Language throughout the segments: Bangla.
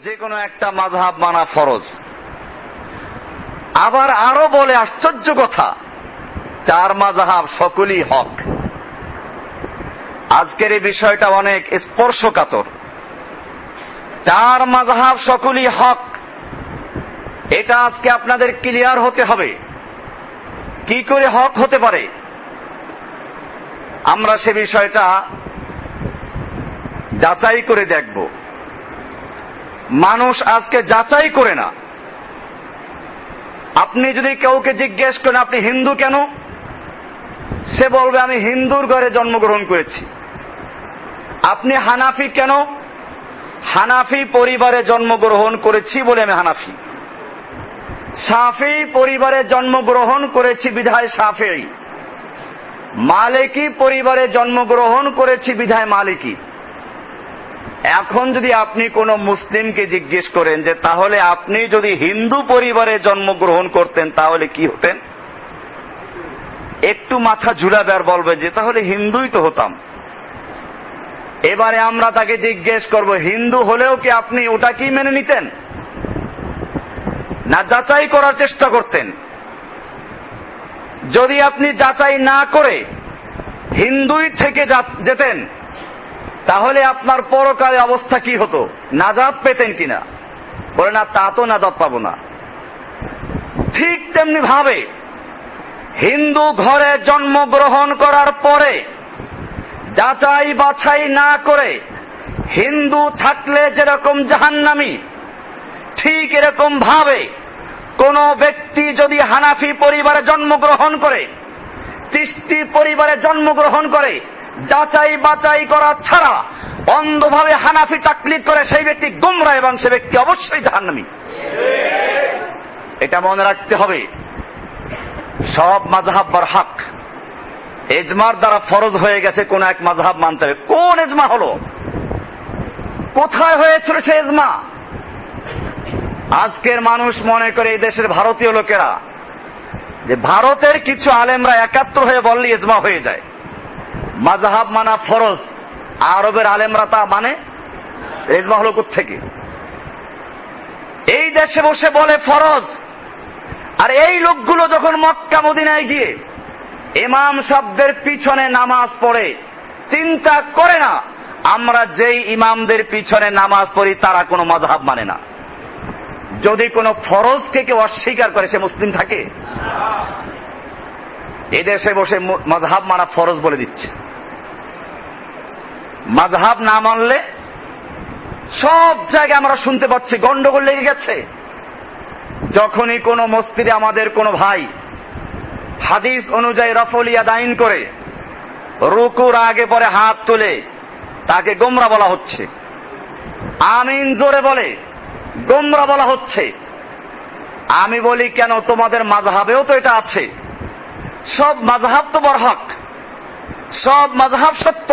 যে কোনো একটা মাযহাব মানা ফরজ। আবার আরো বলে আশ্চর্য কথা, 4 মাযহাব সকলই হক। আজকের এই বিষয়টা অনেক স্পর্শকাতর। 4 মাযহাব সকলই হক, এটা আজকে আপনাদের ক্লিয়ার হতে হবে। কি করে হক হতে পারে আমরা সে বিষয়টা যাচাই করে দেখব। মানুষ আজকে যাচাই করে না। আপনি যদি কাউকে জিজ্ঞেস করেন আপনি হিন্দু কেন, সে বলবে আমি হিন্দুর ঘরে জন্মগ্রহণ করেছি। আপনি হানাফি কেন, হানাফি পরিবারে জন্মগ্রহণ করেছি বলে আমি হানাফি। শাফি পরিবারে জন্মগ্রহণ করেছি বিধায় শাফেঈ। মালিকি পরিবারে জন্মগ্রহণ করেছি বিধায় মালিকি। এখন যদি আপনি কোন মুসলিমকে জিজ্ঞেস করেন যে তাহলে আপনি যদি হিন্দু পরিবারে জন্মগ্রহণ করতেন তাহলে কি হতেন, একটু মাথা ঝুলাবে আর বলবে যে তাহলে হিন্দুই তো হতাম। এবারে আমরা তাকে জিজ্ঞেস করব হিন্দু হলেও কি আপনি ওটা কি মেনে নিতেন, না যাচাই করার চেষ্টা করতেন? যদি আপনি যাচাই না করে হিন্দুই থেকে যেতেন তাহলে আপনার পরকালে অবস্থা কি হতো, নাজাত পেতেন কিনা? বলে না, তা তো নাজাত পাবো না। ঠিক তেমনি ভাবে হিন্দু ঘরে জন্মগ্রহণ করার পরে যাচাই বাছাই না করে হিন্দু থাকলে যেরকম জাহান্নামী, ঠিক এরকম ভাবে কোন ব্যক্তি যদি হানাফি পরিবারে জন্মগ্রহণ করে, চিশতি পরিবারে জন্মগ্রহণ করে, যাচাই বাছাই করা ছাড়া অন্ধভাবে হানাফি তাকলিদ করে, সেই ব্যক্তি গোমরা এবং সে ব্যক্তি অবশ্যই জাহান্নামী। এটা মনে রাখতে হবে। সব মাযহাব বরহক, ইজমার দ্বারা ফরজ হয়ে গেছে কোন এক মাযহাব মানতে হবে। কোন ইজমা হলো, কোথায় হয়েছিল সে ইজমা? আজকের মানুষ মনে করে এই দেশের ভারতীয় লোকেরা যে ভারতের কিছু আলেমরা একাত্র হয়ে বললে ইজমা হয়ে যায়, মাযহাব মানা ফরজ। আরবের আলেমরা তা মানে, ইজমা হলো কোত্থেকে? এই দেশে বসে বলে ফরজ। আর এই লোকগুলো যখন মক্কা মদিনায় গিয়ে ইমাম সাহেবদের পিছনে নামাজ পড়ে, চিন্তা করে না আমরা যেই ইমামদের পিছনে নামাজ পড়ি তারা কোনো মাযহাব মানে না। যদি কোনো ফরজকে কেউ অস্বীকার করে সে মুসলিম থাকে? এদেশে বসে মাযহাব মানা ফরজ বলে দিচ্ছে। মাযহাব না মানলে সব জায়গায় আমরা শুনতে পাচ্ছি গন্ডগোল লেগে গেছে। যখনই কোনো মসজিদে আমাদের কোনো ভাই হাদিস অনুযায়ী রফল ইয়াদাইন করে রুকুর আগে পরে হাত তুলে তাকে গোমরা বলা হচ্ছে, আমিন জোরে বলে গোমরা বলা হচ্ছে। আমি বলি কেন, তোমাদের মাযহাবেও তো এটা আছে। সব মাযহাব তো বরহক, সব মাযহাব সত্য।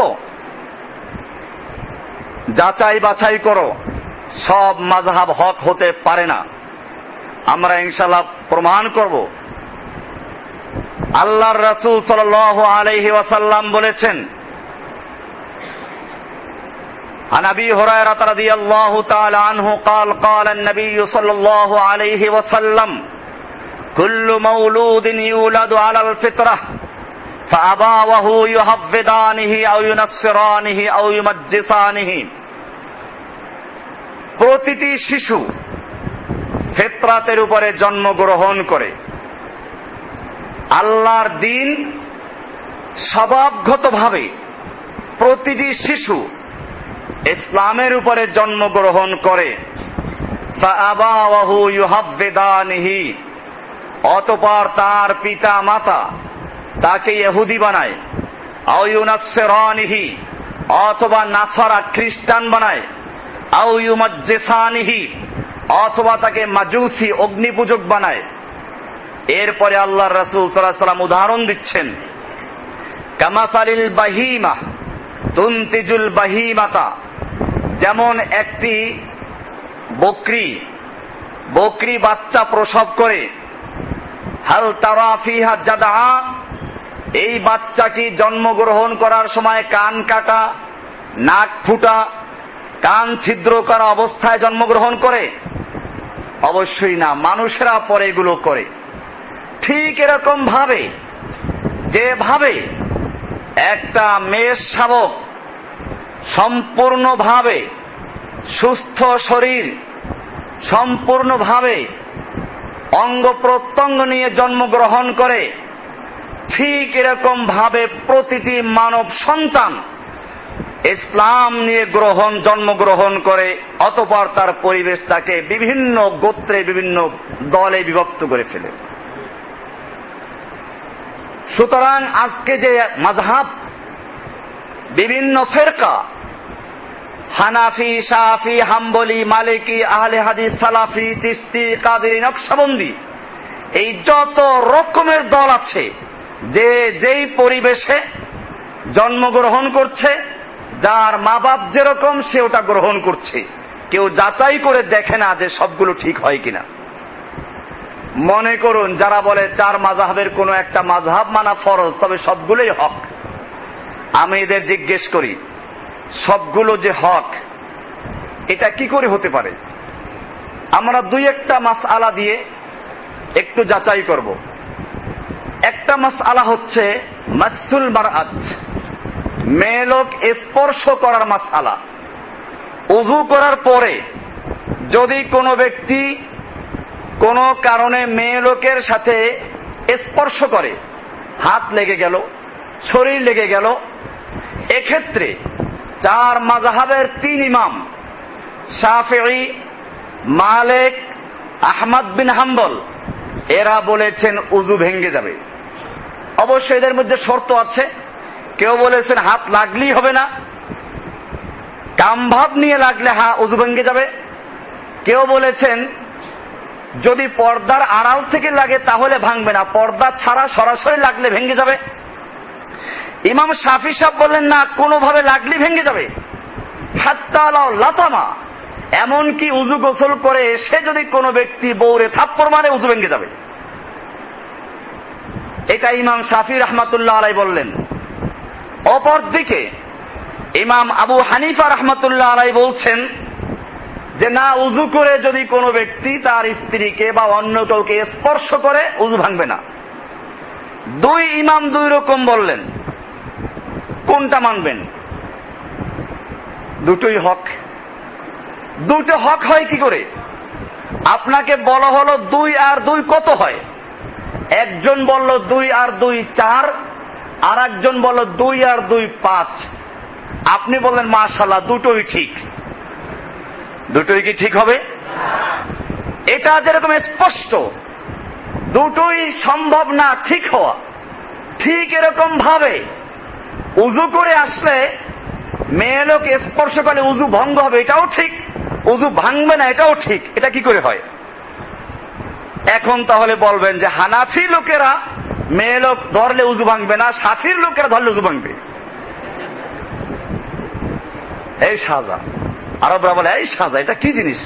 যাচাই বাছাই করো, সব মাযহাব হক হতে পারে না। আমরা ইনশাআল্লাহ প্রমাণ করব। আল্লাহর রাসূল সাল্লাল্লাহু আলাইহি ওয়াসাল্লাম বলেছেন, عن ابي هريره رضي الله تعالى عنه قال قال النبي صلى الله عليه وسلم كل مولود يولد على الفطره فابواه يهودانه او ينصرانه او يمجسانه। প্রতিটি শিশু ফিতরাতের উপরে জন্মগ্রহণ করে। আল্লাহর দ্বীন স্বভাবগতভাবে প্রতিটি শিশু ইসলামের উপরে জন্মগ্রহণ করে। ফাআবাওয়াহু ইউহাব্বিদানিহি, অতঃপর তার পিতা মাতা তাকে ইহুদি বানায়। আও ইউনাসসিরানিহি, অথবা নাসারা খ্রিস্টান বানায়। আও ইউমাজ্জিসানিহি, অথবা তাকে মাজুসি অগ্নিপূজক বানায়। এরপরে আল্লাহর রাসূল সাল্লাল্লাহু আলাইহি ওয়াসাল্লাম উদাহরণ দিচ্ছেন, কামাসালিল বাহিমা তুনতিজুল বাহিমাতা, যেমন একটি বকরি বাচ্চা প্রসব করে। হাল তারা ফিহা জাদা, এই বাচ্চাটি জন্মগ্রহণ করার সময় কান কাটা, নাক ফুটা কান ছিদ্র করা অবস্থায় জন্মগ্রহণ করে? অবশ্যই না, মানুষেরা পরে এগুলো করে। ঠিক এরকম ভাবে যেভাবে একটা মেষ শাবক সম্পূর্ণভাবে সুস্থ শরীর, সম্পূর্ণভাবে অঙ্গ প্রত্যঙ্গ নিয়ে জন্মগ্রহণ করে, ঠিক এরকম ভাবে প্রতিটি মানব সন্তান ইসলাম নিয়ে জন্মগ্রহণ করে, অতঃপর তার পরিবেশ তাকে বিভিন্ন গোত্রে, বিভিন্ন দলে বিভক্ত করে ফেলে। সুতরাং আজকে যে মাযহাব, বিভিন্ন ফিরকা, হানাফি, শাফি, হাম্বলি, মালিকি, আহলে হাদিস, সালাফি, চিশতি, কাদেরী, নকশবন্দি, এই যত রকমের দল আছে, যে যেই পরিবেশে জন্মগ্রহণ করছে, যার মা বাপ যেরকম সে ওটা গ্রহণ করছে, কেউ যাচাই করে দেখে না যে সবগুলো ঠিক হয় কিনা। মনে করুন যারা বলে 4 মাযহাবের কোন একটা মাযহাব মানা ফরজ, তবে সবগুলোই হক। আমি এদের জিজ্ঞেস করি, সবগুলো যে হক, এটা কি করে হতে পারে? আমরা 2-1টা মাসআলা দিয়ে একটু যাচাই করব। একটা মাসআলা হচ্ছে মাসুল মারআত, মেয়ে লোক স্পর্শ করার মাসআলা। ওযু করার পরে যদি কোনো ব্যক্তি কোনো কারণে মেয়ে লোকের সাথে স্পর্শ করে, হাত লেগে গেল, শরীর লেগে গেল, এক্ষেত্রে 4 মাযহাবের 3 ইমাম, শাফিঈ, মালিক, আহমদ বিন হাম্বল, এরা বলেছেন ওযু ভেঙে যাবে। অবশ্যই এদের মধ্যে শর্ত আছে। কেউ বলেছেন হাত লাগলেই হবে না, কামভাব নিয়ে লাগলে ওযু ভেঙে যাবে। কেউ বলেছেন যদি পর্দার আড়াল থেকে লাগে তাহলে ভাঙবে না, পর্দা ছাড়া সরাসরি লাগলে ভেঙে যাবে। ইমাম শাফি সাহেব বললেন না, কোনোভাবে লাগলেই ভেঙে যাবে, হাত্তা লাউ লাতামা, এমনকি উযু গোসল করে এসে যদি কোনো ব্যক্তি বউরে থাপ্পড় মারে উযু ভেঙে যাবে। এটা ইমাম শাফি রাহমাতুল্লাহ আলাইহি বললেন। অপরদিকে ইমাম আবু হানিফা রাহমাতুল্লাহ আলাইহি বলছেন যে না, উযু করে যদি কোনো ব্যক্তি তার স্ত্রীকে বা অন্য কাউকে স্পর্শ করে উযু ভাঙবে না। 2 ইমাম 2 রকম বললেন, কোনটা মানবেন? দুটোই হক। দুটো হক হয় কি করে? আপনাকে বলা হলো 2 আর 2 কত হয়? একজন বলল 2 আর 2 4, আর একজন বলল 2 আর 2 5। আপনি বললেন মাশাআল্লাহ, দুটোই ঠিক। দুটোই কি ঠিক হবে? এটা যেরকম স্পষ্ট, দুটোই সম্ভব না ঠিক হওয়া, ঠিক এরকম ভাবে উযু করে আসলে মেয়ে লোক স্পর্শ করলে উযু ভঙ্গ হবে, এটাও ঠিক। উযু ভাঙবে না, এটাও ঠিক। এটা কি করে হয়? এখন তাহলে বলবেন যে হানাফি লোকেরা মেয়ে লোক ধরলে উযু ভাঙবে না, শাফির লোকেরা ধরলে উযু ভাঙবে। এই সাজা, আরবরা বলে এই সাজা, এটা কি জিনিস?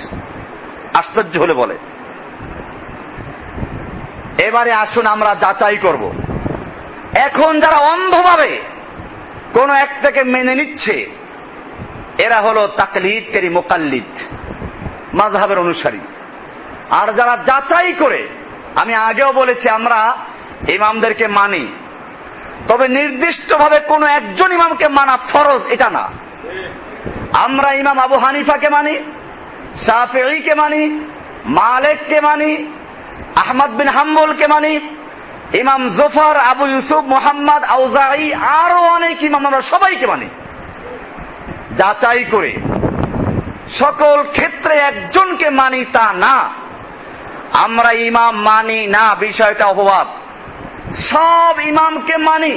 আশ্চর্য হলে বলে। এবারে আসুন আমরা যাচাই করব। এখন যারা অন্ধভাবে কোন একটাকে মেনে নিচ্ছে, এরা হলো তাকলিদকারী, মুকাল্লিদ, মাযহাবের অনুসারী। আর যারা যাচাই করে, আমি আগেও বলেছি আমরা ইমামদেরকে মানি, তবে নির্দিষ্টভাবে কোন একজন ইমামকে মানা ফরজ এটা না। আমরা ইমাম আবু হানিফাকে মানি, শাফিঈকে মানি, মালিককে মানি, আহমদ বিন হাম্বলকে মানি, ইমাম জুফার, আবু ইউসুফ, মুহাম্মদ, আউজাঈ, আরো অনেক ইমাম, আমরা সবাইকে মানি যাচাই করে। সকল ক্ষেত্রে একজনকে মানি তা না, আমরা ইমাম মানি না, বিষয়টা অপবাদ। সব ইমামকে মানি,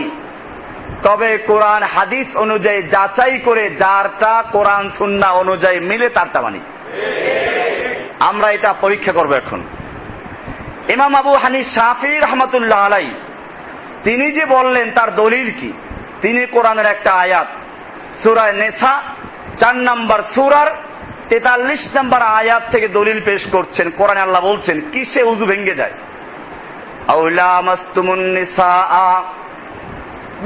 তবে কোরআন হাদিস অনুযায়ী যাচাই করে যারটা কোরআন সুন্নাহ অনুযায়ী মিলে তারটা মানি। আমরা এটা পরীক্ষা করব এখন। ইমাম আবু হানিফা শাফি রাহমাতুল্লাহ আলাইহি তিনি যে বললেন তার দলিল কি? তিনি কোরআনের একটা আয়াত সূরা নিসা 4 নম্বর সূরার 43 নম্বর আয়াত থেকে দলিল পেশ করছেন। কোরআনে আল্লাহ বলছেন কিসে উযু ভেঙে যায়? আউলা মাসতুমুন নিসা,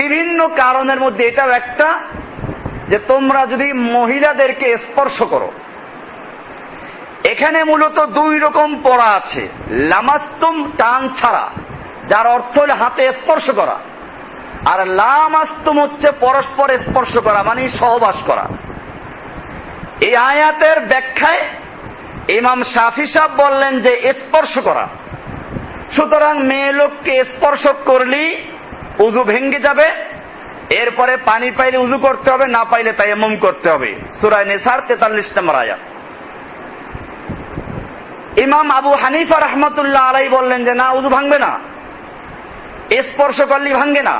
বিভিন্ন কারণের মধ্যে এটাও একটা। যে তোমরা যদি মহিলাদেরকে স্পর্শ করো। এখানে মূলত দুই রকম পড়া আছে। লামাস্তুম টান ছাড়া, যার অর্থ হল হাতে স্পর্শ করা, আর লামাস্তুম হচ্ছে পরস্পর স্পর্শ করা, মানে সহবাস করা। এই আয়াতের ব্যাখ্যায় ইমাম শাফি সাহেব বললেন যে স্পর্শ করা, সুতরাং মেয়ে লোককে স্পর্শ করলেই উযু ভেঙে যাবে, এরপরে পানি পাইলে উযু করতে হবে, না পাইলে তায়াম্মুম করতে হবে। সূরা নিসার 43 নম্বর আয়াত। ইমাম আবু হানিফা রাহমাতুল্লাহ আলাইহি বললেন যে না, উযু ভাঙবে না, স্পর্শ করলেই ভাঙবে না।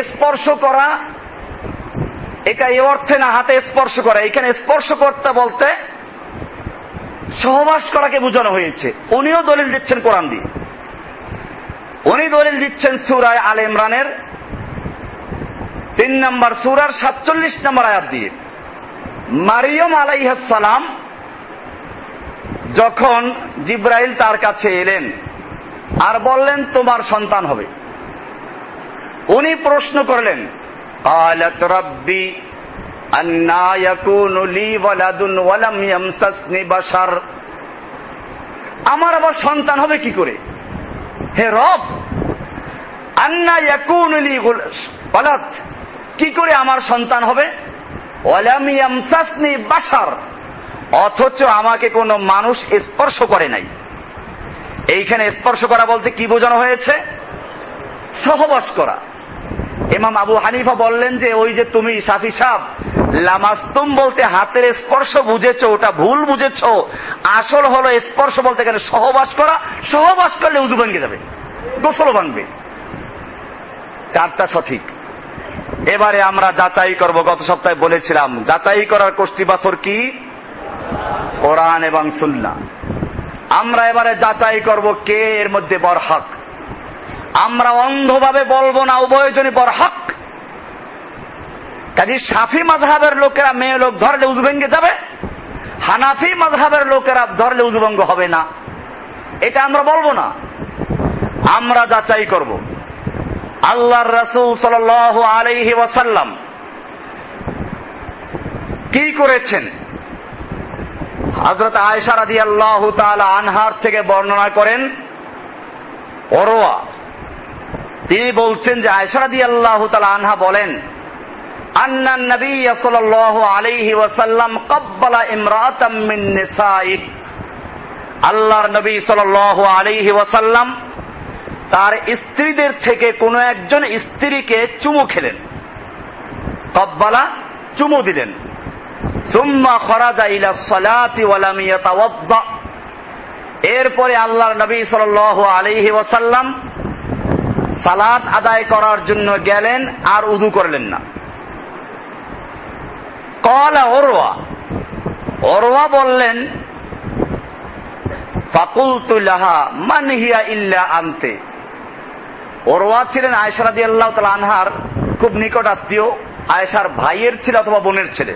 স্পর্শ করা এটা এই অর্থে না হাতে স্পর্শ করা, এখানে স্পর্শ করতে বলতে সহবাস করাকে বোঝানো হয়েছে। উনিও দলিল দিচ্ছেন কোরআন দিয়ে। উনি দলিল দিচ্ছেন সূরা আলে ইমরানের 3 নম্বর সূরার 47 নম্বর আয়াত দিয়ে। মারিয়ম আলাইহিস সালাম যখন জিবরাইল তার কাছে এলেন আর বললেন তোমার সন্তান হবে, উনি প্রশ্ন করলেন قالت ربي أنى يكون لي ولد ولم يمسسني بشر, আমার আবার সন্তান হবে কি করে? হে রব, আন্না ইয়াকুনু লি ওয়ালাদ, কি করে আমার সন্তান হবে? ওয়ালাম ইয়ামসাসনি বাশার, অথচ আমাকে কোনো মানুষ স্পর্শ করে নাই। এইখানে স্পর্শ করা বলতে কি বোঝানো হয়েছে? সহবাস করা। ইমাম আবু হানিফা বললেন যে ওই যে তুমি শাফি সাহেব লামাস্তুম বলতে হাতের স্পর্শ বুঝেছো, ওটা ভুল বুঝেছো। আসল হলো স্পর্শ বলতে এখানে সহবাস করা। সহবাস করলে উযু ভেঙে যাবে, গোসল ভাঙবে। কারটা সঠিক? এবারে আমরা যাচাই করব। গত সপ্তাহে বলেছিলাম যাচাই করার কষ্টি পাথর কি? কোরআন এবং সুন্নাহ। আমরা এবারে যাচাই করব কে এর মধ্যে বরহক। আমরা অন্ধভাবে বলবো না উভয়জনই বরহক। কাজী শাফি মাযহাবের লোকেরা মেয়ে লোক ধরলে উযু ভেঙে যাবে, হানাফি মাযহাবের লোকেরা ধরলে উযু ভঙ্গ হবে না, এটা আমরা বলবো না। আমরা যাচাই করব। আল্লাহর রাসূল সাল্লাল্লাহু আলাইহি ওয়াসাল্লাম কি করেছেন? হযরত আয়েশা রাদিয়াল্লাহু তাআলা আনহার থেকে বর্ণনা করেন ওরওয়া, তিনি বলছেন যে আয়েশা রাদিয়াল্লাহু তাআলা আনহা বলেন আন্নান নবী সাল্লাল্লাহু আলাইহি ওয়াসাল্লাম ক্বাব্বালা ইমরাতাম মিন নিসাইহি, আল্লাহর নবী সাল্লাল্লাহু আলাইহি ওয়াসাল্লাম তার স্ত্রীদের থেকে কোন একজন স্ত্রীকে চুমু খেলেন। ক্বাব্বালা, চুমু দিলেন। সুম্মা খরাজা ইলা সালাতি ওয়া লাম ইয়াতাওয়াদ্দা, এরপরে আল্লাহর নবী সাল্লাল্লাহু আলাইহি ওয়াসাল্লাম সালাত আদায় করার জন্য গেলেন আর উযু করলেন না। ক্বালা উরওয়া, উরওয়া বললেন ফাকুলতু লাহা মান হিয়া ইল্লা আনতে। উরওয়া ছিলেন আয়েশা রাদিয়াল্লাহু তাআলা আনহার খুব নিকট আত্মীয়, আয়েশার ভাইয়ের ছেলে অথবা বোনের ছেলে।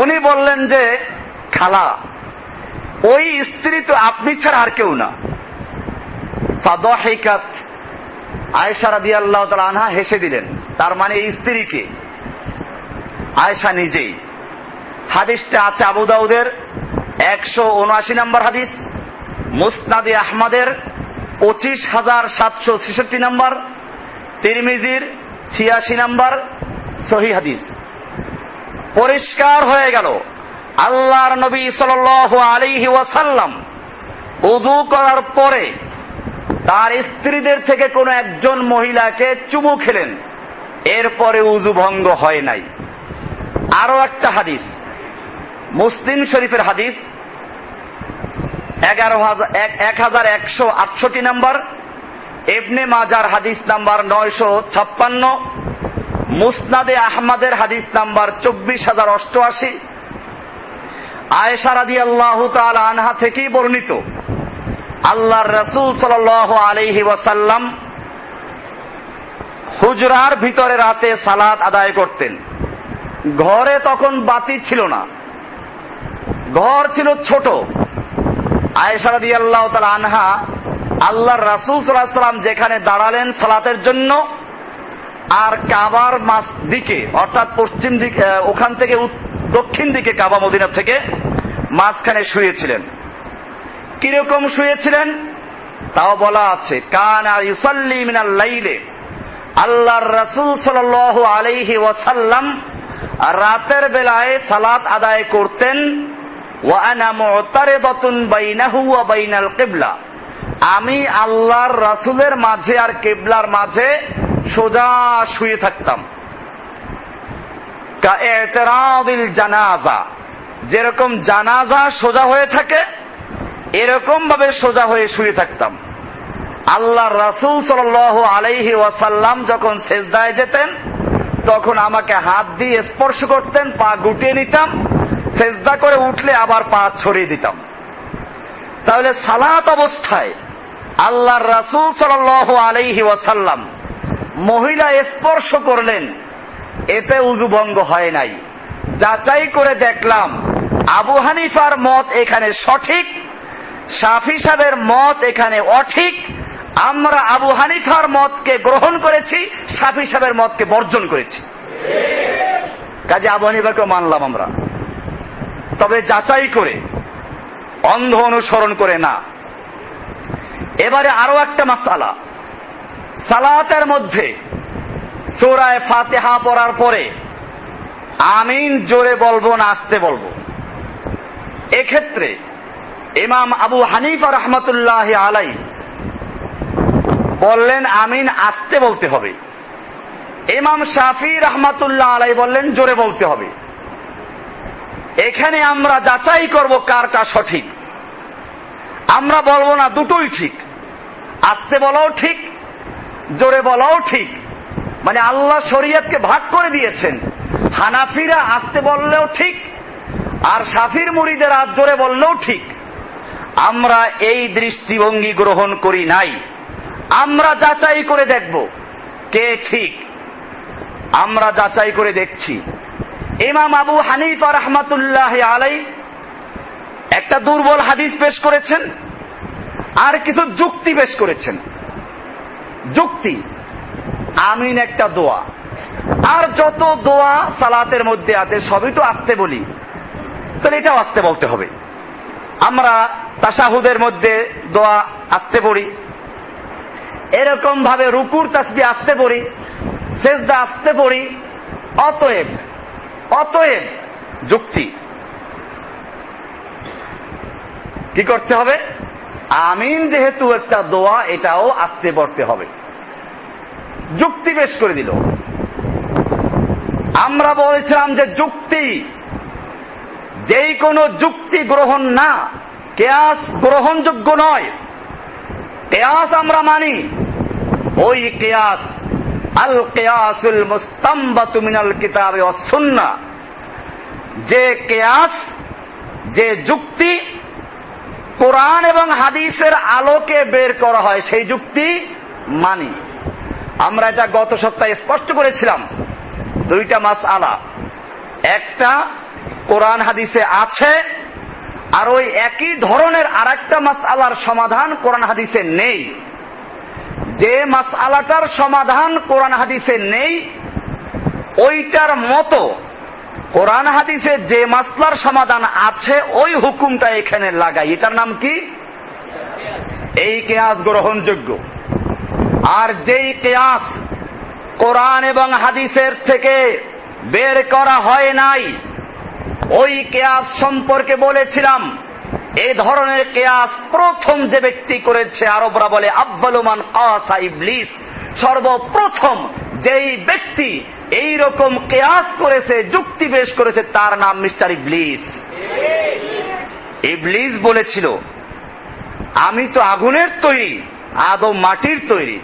উনি বললেন যে খালা, ওই স্ত্রী তো আপনি ছাড়া আর কেউ না। ফাদাহিকাত, আয়েশা রাদিয়াল্লাহু তাআলা আনহা হেসে দিলেন। তার মানে এই স্ত্রীকে আয়েশা নিজেই। হাদিসটা আছে আবু দাউদের 179 নম্বর হাদিস, মুসনাদে আহমদের 25,766 নম্বর, তিরমিজির 86 নম্বর সহিহ হাদিস। পরিষ্কার হয়ে গেল আল্লাহর নবী সাল্লাল্লাহু আলাইহি ওয়াসাল্লাম ওযু করার পরে তার স্ত্রীদের থেকে কোন একজন মহিলাকে চুমু খেলেন, এরপরে উযু ভঙ্গ হয় নাই। আরো একটা হাদিস মুসলিম শরীফের হাদিস 1168 নম্বর, ইবনে মাজার হাদিস নাম্বার 956, মুসনাদে আহমদের হাদিস নাম্বার 24,088, আয়েশা রাদিয়াল্লাহু তাআলা আনহা থেকেই বর্ণিত আল্লাহর রাসূল সাল্লাল্লাহু আলাইহি ওয়াসাল্লাম হুজরার ভিতরে রাতে সালাত আদায় করতেন। ঘরে তখন বাতি ছিল না, ঘর ছিল ছোট। আয়েশা রাদিয়াল্লাহু তাআলা আনহা আল্লাহর রাসূল সাল্লাল্লাহু আলাইহি ওয়াসাল্লাম যেখানে দাঁড়ালেন সালাতের জন্য, আর কাবার মাঝ দিকে অর্থাৎ পশ্চিম দিকে, ওখান থেকে দক্ষিণ দিকে কাবা মদিনা থেকে মাঝখানে শুয়েছিলেন। কিরকম শুয়েছিলেন তাও বলা আছে, কানা ইউসাল্লি মিনাল লাইলে, আল্লাহর রাসূল সাল্লাল্লাহু আলাইহি ওয়াসাল্লাম রাতের বেলায় সালাত আদায় করতেন। ওয়া আনা মুতারিদাতুন বাইনাহু ওয়া বাইনাল কিবলা, আমি আল্লাহর রাসূলের মাঝে আর কিবলার মাঝে সোজা শুয়ে থাকতাম। কা ইতিরাদিল জানাজা, যেরকম জানাজা সোজা হয়ে থাকে এরকম ভাবে সোজা হয়ে শুয়ে থাকতাম। আল্লাহর রাসূল সাল্লাল্লাহু আলাইহি ওয়াসাল্লাম যখন সিজদায় যেতেন তখন আমাকে হাত দিয়ে স্পর্শ করতেন, পা গুটিয়ে নিতাম, সিজদা করে উঠলে আবার পা ছড়িয়ে দিতাম। তাহলে সালাত অবস্থায় আল্লাহর রাসূল সাল্লাল্লাহু আলাইহি ওয়াসাল্লাম মহিলা স্পর্শ করলেন, এতে উযু ভঙ্গ হয় নাই। যাচাই করে দেখলাম আবু হানিফার মত এখানে সঠিক, শাফি সাহেবের মত এখানে অঠিক। আমরা আবু হানিফার মতকে গ্রহণ করেছি, শাফি সাহেবের মতকে বর্জন করেছি। কাজে আবু হানিফাকে মানলাম আমরা, তবে যাচাই করে, অন্ধ অনুসরণ করে না। এবারে আরো একটা মাসআলা, সালাতের মধ্যে সূরা ফাতিহা পড়ার পরে আমিন জোরে বলবো না আস্তে বলবো? এক্ষেত্রে ইমাম আবু হানিফা রাহমাতুল্লাহি আলাইহি বললেন আমিন আস্তে বলতে হবে, ইমাম শাফি রাহমাতুল্লাহ আলাইহি বললেন জোরে বলতে হবে। এখানে আমরা যাচাই করব কারটা সঠিক। আমরা বলবো না দুটোই ঠিক, আস্তে বলাও ঠিক, জোরে বলাও ঠিক। মানে আল্লাহ শরীয়তকে ভাগ করে দিয়েছেন, হানাফিরা আস্তে বললেও ঠিক আর শাফির মুরিদেরা জোরে বললেও ঠিক। আমরা এই দৃষ্টিভঙ্গি গ্রহণ করি নাই। আমরা যাচাই করে দেখব কে ঠিক। আমরা যাচাই করে দেখছি ইমাম আবু হানিফা রাহমাতুল্লাহি আলাইহি একটা দুর্বল হাদিস পেশ করেছেন আর কিছু যুক্তি পেশ করেছেন। যুক্তি, আমিন একটা দোয়া, আর যত দোয়া সালাতের মধ্যে আছে সবই তো আস্তে বলি, তাহলে এটাও আস্তে বলতে হবে। আমরা তাশাহুদের মধ্যে দোয়া আস্তে পড়ি, এরকম ভাবে রুকুর তাসবিহ আস্তে পড়ি, সিজদা আস্তে পড়ি। অতএব যুক্তি কি করতে হবে? আমিন যেহেতু একটা দোয়া, এটাও আস্তে পড়তে হবে। যুক্তি পেশ করে দিল। আমরা বলেছিলাম যে যুক্তি, যেই কোনো যুক্তি গ্রহণ না, কিয়াস গ্রহণযোগ্য নয়। কিয়াস আমরা মানি, ওই কিয়াস আল কিয়াসুল মুস্তামবাতু মিনাল কিতাবি ওয়াস সুন্নাহ, যে কিয়াস, যে যুক্তি কোরআন এবং হাদিসের আলোকে বের করা হয় সেই যুক্তি মানি। আমরা এটা গত সপ্তাহে স্পষ্ট করেছিলাম। দুইটা মাসআলা, একটা কোরআন হাদিসে আছে আর ওই একই ধরনের আরেকটা মাসআলার সমাধান কোরআন হাদিসে নেই। যে মাসআলাটার সমাধান কোরআন হাদিসে নেই, ওইটার মতো কোরআন হাদিসে যে মাসলার সমাধান আছে ওই হুকুমটা এখানে লাগাই। এটার নাম কি? এই কিয়াস গ্রহণযোগ্য। আর যেই কিয়াস কোরআন এবং হাদিসের থেকে বের করা হয় নাই, ওই কিয়াস সম্পর্কে বলেছিলাম এই ধরনের কিয়াস প্রথম যে ব্যক্তি করেছে, আরবরা বলে আব্বালু মান কাসা ইবলিস, সর্বপ্রথম যেই ব্যক্তি এই রকম কিয়াস করেছে, যুক্তি পেশ করেছে, তার নাম মিস্টার ইবলিস। ইবলিস বলেছিল আমি তো আগুনের তৈরি, আদম মাটির তৈরি,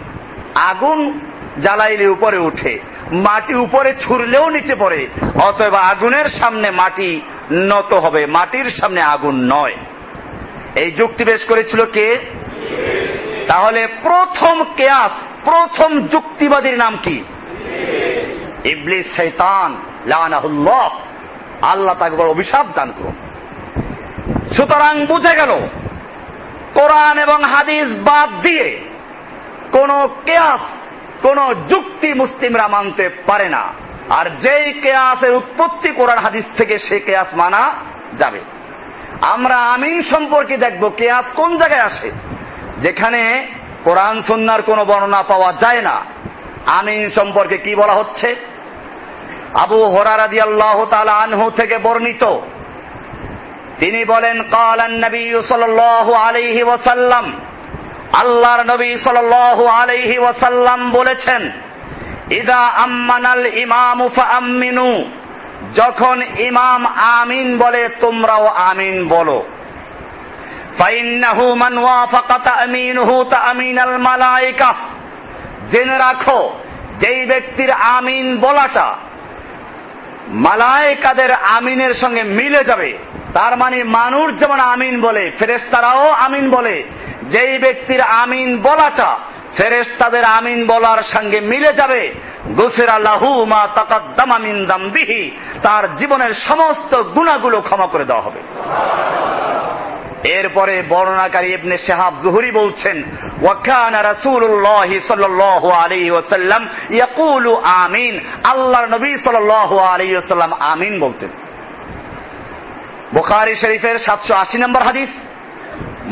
আগুন জ্বালাইলে উপরে উঠে, মাটি উপরে ছুড়লেও নিচে পড়ে, অতএব আগুনের সামনে মাটি নত হবে, মাটির সামনে আগুন নয়। এই যুক্তি পেশ করেছিল কে? তাহলে প্রথম কিয়াস, প্রথম যুক্তিবাদীর নাম কি? ইবলিস, শয়তান, লানাহুল্লাহ, আল্লাহ তাকে বড় অভিশাপ দান করুন। সুতরাং বুঝে গেল কোরআন এবং হাদিস বাদ দিয়ে কোন কিয়াস, কোন যুক্তি মুসলিমরা মানতে পারে না। আর যেই কিয়াসের উৎপত্তি কোরআন হাদিস থেকে, সে কিয়াস মানা যাবে। আমরা আমিন সম্পর্কে দেখব কিয়াস কোন জায়গায় আসে, যেখানে কোরআন সুন্নাহর কোনো বর্ণনা পাওয়া যায় না। আমিন সম্পর্কে কি বলা হচ্ছে? আবু হুরায়রা রাদিয়াল্লাহু তাআলা আনহু থেকে বর্ণিত, তিনি বলেন, ক্বালান নবী সাল্লাল্লাহু আলাইহি ওয়াসাল্লাম, আল্লাহর নবী সাল্লাল্লাহু আলাইহি ওয়াসাল্লাম বলেছেন, ইদা আম্মানাল ইমামু ফাআমিনু, যখন ইমাম আমিন বলে তোমরাও আমিন বলো। ফাইন্নাহু মান ওয়াফাকা তামিনুহু তামিনাল মালায়েকা, জেনে রাখো যেই ব্যক্তির আমিন বলাটা মালায়েকাদের আমিনের সঙ্গে মিলে যাবে, তার মানে মানুষ যেমন আমিন বলে ফেরেশতারাও আমিন বলে, যেই ব্যক্তির আমিন বলাটা ফেরেশতাদের আমিন বলার সঙ্গে মিলে যাবে, গুফিরা লাহু মা তাকাদ্দামা মিন যামবিহি, তার জীবনের সমস্ত গুনাহগুলো ক্ষমা করে দেওয়া হবে। এরপরে বর্ণনাকারী ইবনে শিহাব যুহরি বলছেন, ওয়া কানা রাসূলুল্লাহি সাল্লাল্লাহু আলাইহি ওয়াসাল্লাম ইয়াকুলু আমিন, আল্লাহর নবী সাল্লাল্লাহু আলাইহি ওয়াসাল্লাম আমিন বলতেন। বুখারী শরীফের 780 নম্বর হাদিস,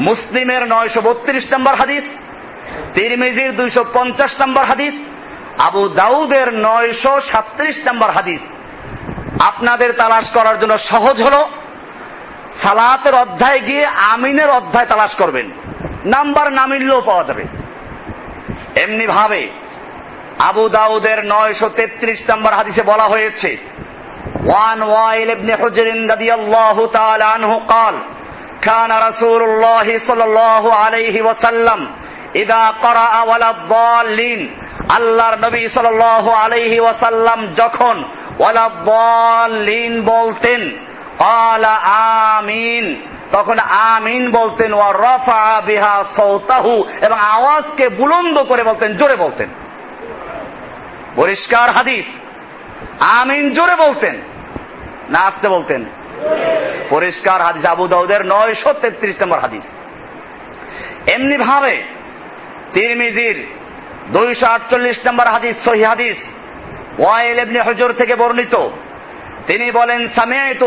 মুসলিমের 932 নম্বর হাদিস, তিরমিজির 250 নম্বর হাদিস, আবু দাউদের 937 নম্বর হাদিস। আপনাদের তালাশ করার জন্য সহজ হলো, সালাতের অধ্যায় গিয়ে আমিনের অধ্যায় তালাশ করবেন, নাম্বার না মিললেও পাওয়া যাবে। এমনি ভাবে আবু দাউদের 933 নম্বর হাদিসে বলা হয়েছে, ওয়ান ওয়াইল ইবনে হুজর রাদিয়াল্লাহু তাআলা আনহু قال كان رسول الله صلى الله عليه وسلم اذا قرأ ولا الضالين, আল্লাহর নবী সাল্লাল্লাহু আলাইহি ওয়াসাল্লাম যখন ওয়ালা দাল্লিন বলতেন, ক্বালা আমিন, তখন আমিন বলতেন, ওয়া রাফা বিহা সাওতাহু, এবং আওয়াজকে বুলন্দ করে বলতেন, জোরে বলতেন। পরিষ্কার হাদিস। আমিন জোরে বলতেন না আস্তে বলতেন? পরিষ্কার হাদিস, আবু দাউদের 933 নম্বর হাদিস। এমনি ভাবে তিরমিজির 248 নম্বর হাদিস, সহিহ হাদিস, ওয়াইল ইবনে হুজর থেকে বর্ণিত, তিনি বলেন, সামি'তু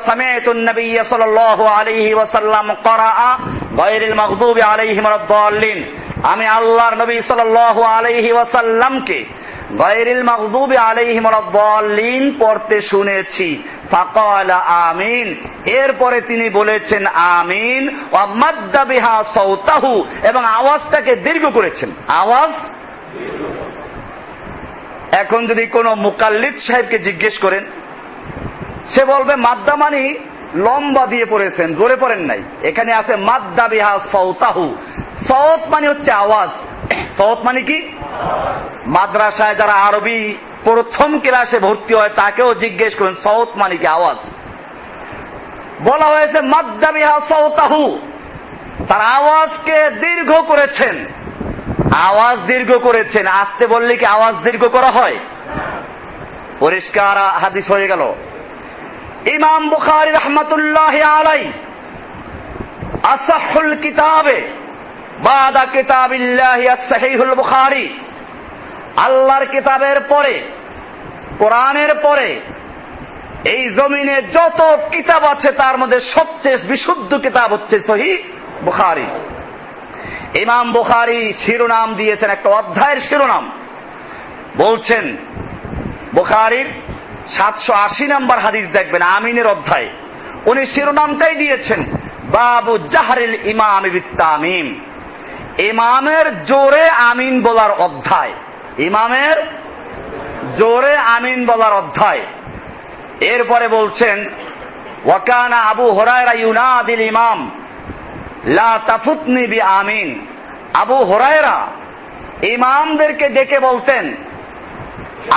সামি'তুন নবী সাল্লাল্লাহু আলাইহি ওয়াসাল্লাম ক্বারাআ গায়রিল মাগদুবি আলাইহিম ওয়াদ-দাল্লিন, আমি আল্লাহর নবী সাল্লাল্লাহু আলাইহি ওয়াসাল্লামকে গায়রিল মাগদুবি আলাইহিম ওয়াদ-দাল্লিন পড়তে শুনেছি। ফাকালা আমিন, এরপরে তিনি বলেছেন আমিন, ওয়া মাদ্দা বিহা সাওতাহু, এবং আওয়াজটাকে দীর্ঘ করেছেন। আওয়াজ, এখন যদি কোনো মুকাল্লিদ সাহেবকে জিজ্ঞেস করেন, সে বলবে মাদ্দা মানে লম্বা দিয়ে পড়েছেন, জোরে পড়েন নাই। এখানে আছে মাদ্দা বিহা সাওতাহু, সাওত মানে হচ্ছে আওয়াজ। সাওত মানে কি? মাদ্রাসায় যারা আরবি প্রথম ক্লাসে ভর্তি হয় তাকেও জিজ্ঞেস করেন সাওত মানে কি, আওয়াজ। বলা হয়েছে মাদ্দা বিহা সাওতাহু, তার আওয়াজকে দীর্ঘ করেছেন। আওয়াজ দীর্ঘ করেছেন, আস্তে বললে কি আওয়াজ দীর্ঘ করা হয়? পরিষ্কার হাদিস হয়ে গেল। ইমাম বুখারী রাহমাতুল্লাহি আলাইহি আসাহুল কিতাবে বাদা কিতাবিল্লাহি as-সহিহুল বুখারী, আল্লাহর কিতাবের পরে, কোরআনের পরে এই জমিনে যত কিতাব আছে তার মধ্যে সবচেয়ে বিশুদ্ধ কিতাব হচ্ছে সহিহ বুখারী। ইমাম বুখারী শিরোনাম দিয়েছেন, একটা অধ্যায়ের শিরোনাম বলছেন, বুখারীর 780 নম্বর হাদিস দেখবেন, আমিনের অধ্যায়, উনি শিরোনামটাই দিয়েছেন বাবু জাহরিল ইমাম বিত-তামিম, ইমামের জোরে আমিন বলার অধ্যায়। ইমামের জোরে আমিন বলার অধ্যায়। এরপরে বলছেন, ওয়া কানা আবু হুরায়রা ইউনাদিল ইমাম লা তাফুতনি বি আমিন, আবু হুরায়রা ইমামদেরকে ডেকে বলতেন,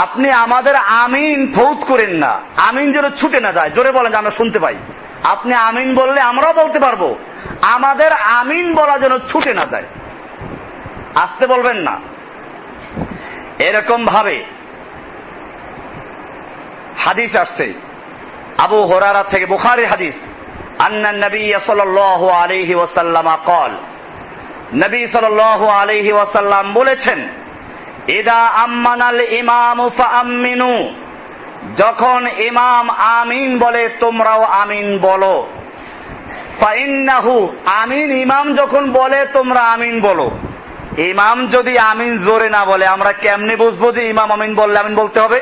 আপনি আমাদের আমিন ফৌত করেন না, আমিন যেন ছুটে না যায়। জোরে বলেন, আমরা শুনতে পাই। আপনি আমিন বললে আমরাও বলতে পারবো, আমাদের আমিন বলা যেন ছুটে না যায়, আস্তে বলবেন না। এরকম ভাবে হাদিস আসছে আবু হুরায়রা থেকে, বুখারী হাদিস, আন্না নবী সাল্লাল্লাহু আলাইহি ওয়াসাল্লাম قال, নবী সাল্লাল্লাহু আলাইহি ওয়াসাল্লাম বলেছেন, ইদা আম্মানাল ইমামু ফাআমিনু, যখন ইমাম আমিন বলে তোমরাও আমিন বলো। ফাইন্নাহু, আমিন ইমাম যখন বলে তোমরা আমিন বলো। ইমাম যদি আমিন জোরে না বলে আমরা কেমনে বুঝবো যে ইমাম আমিন বললে আমিন বলতে হবে?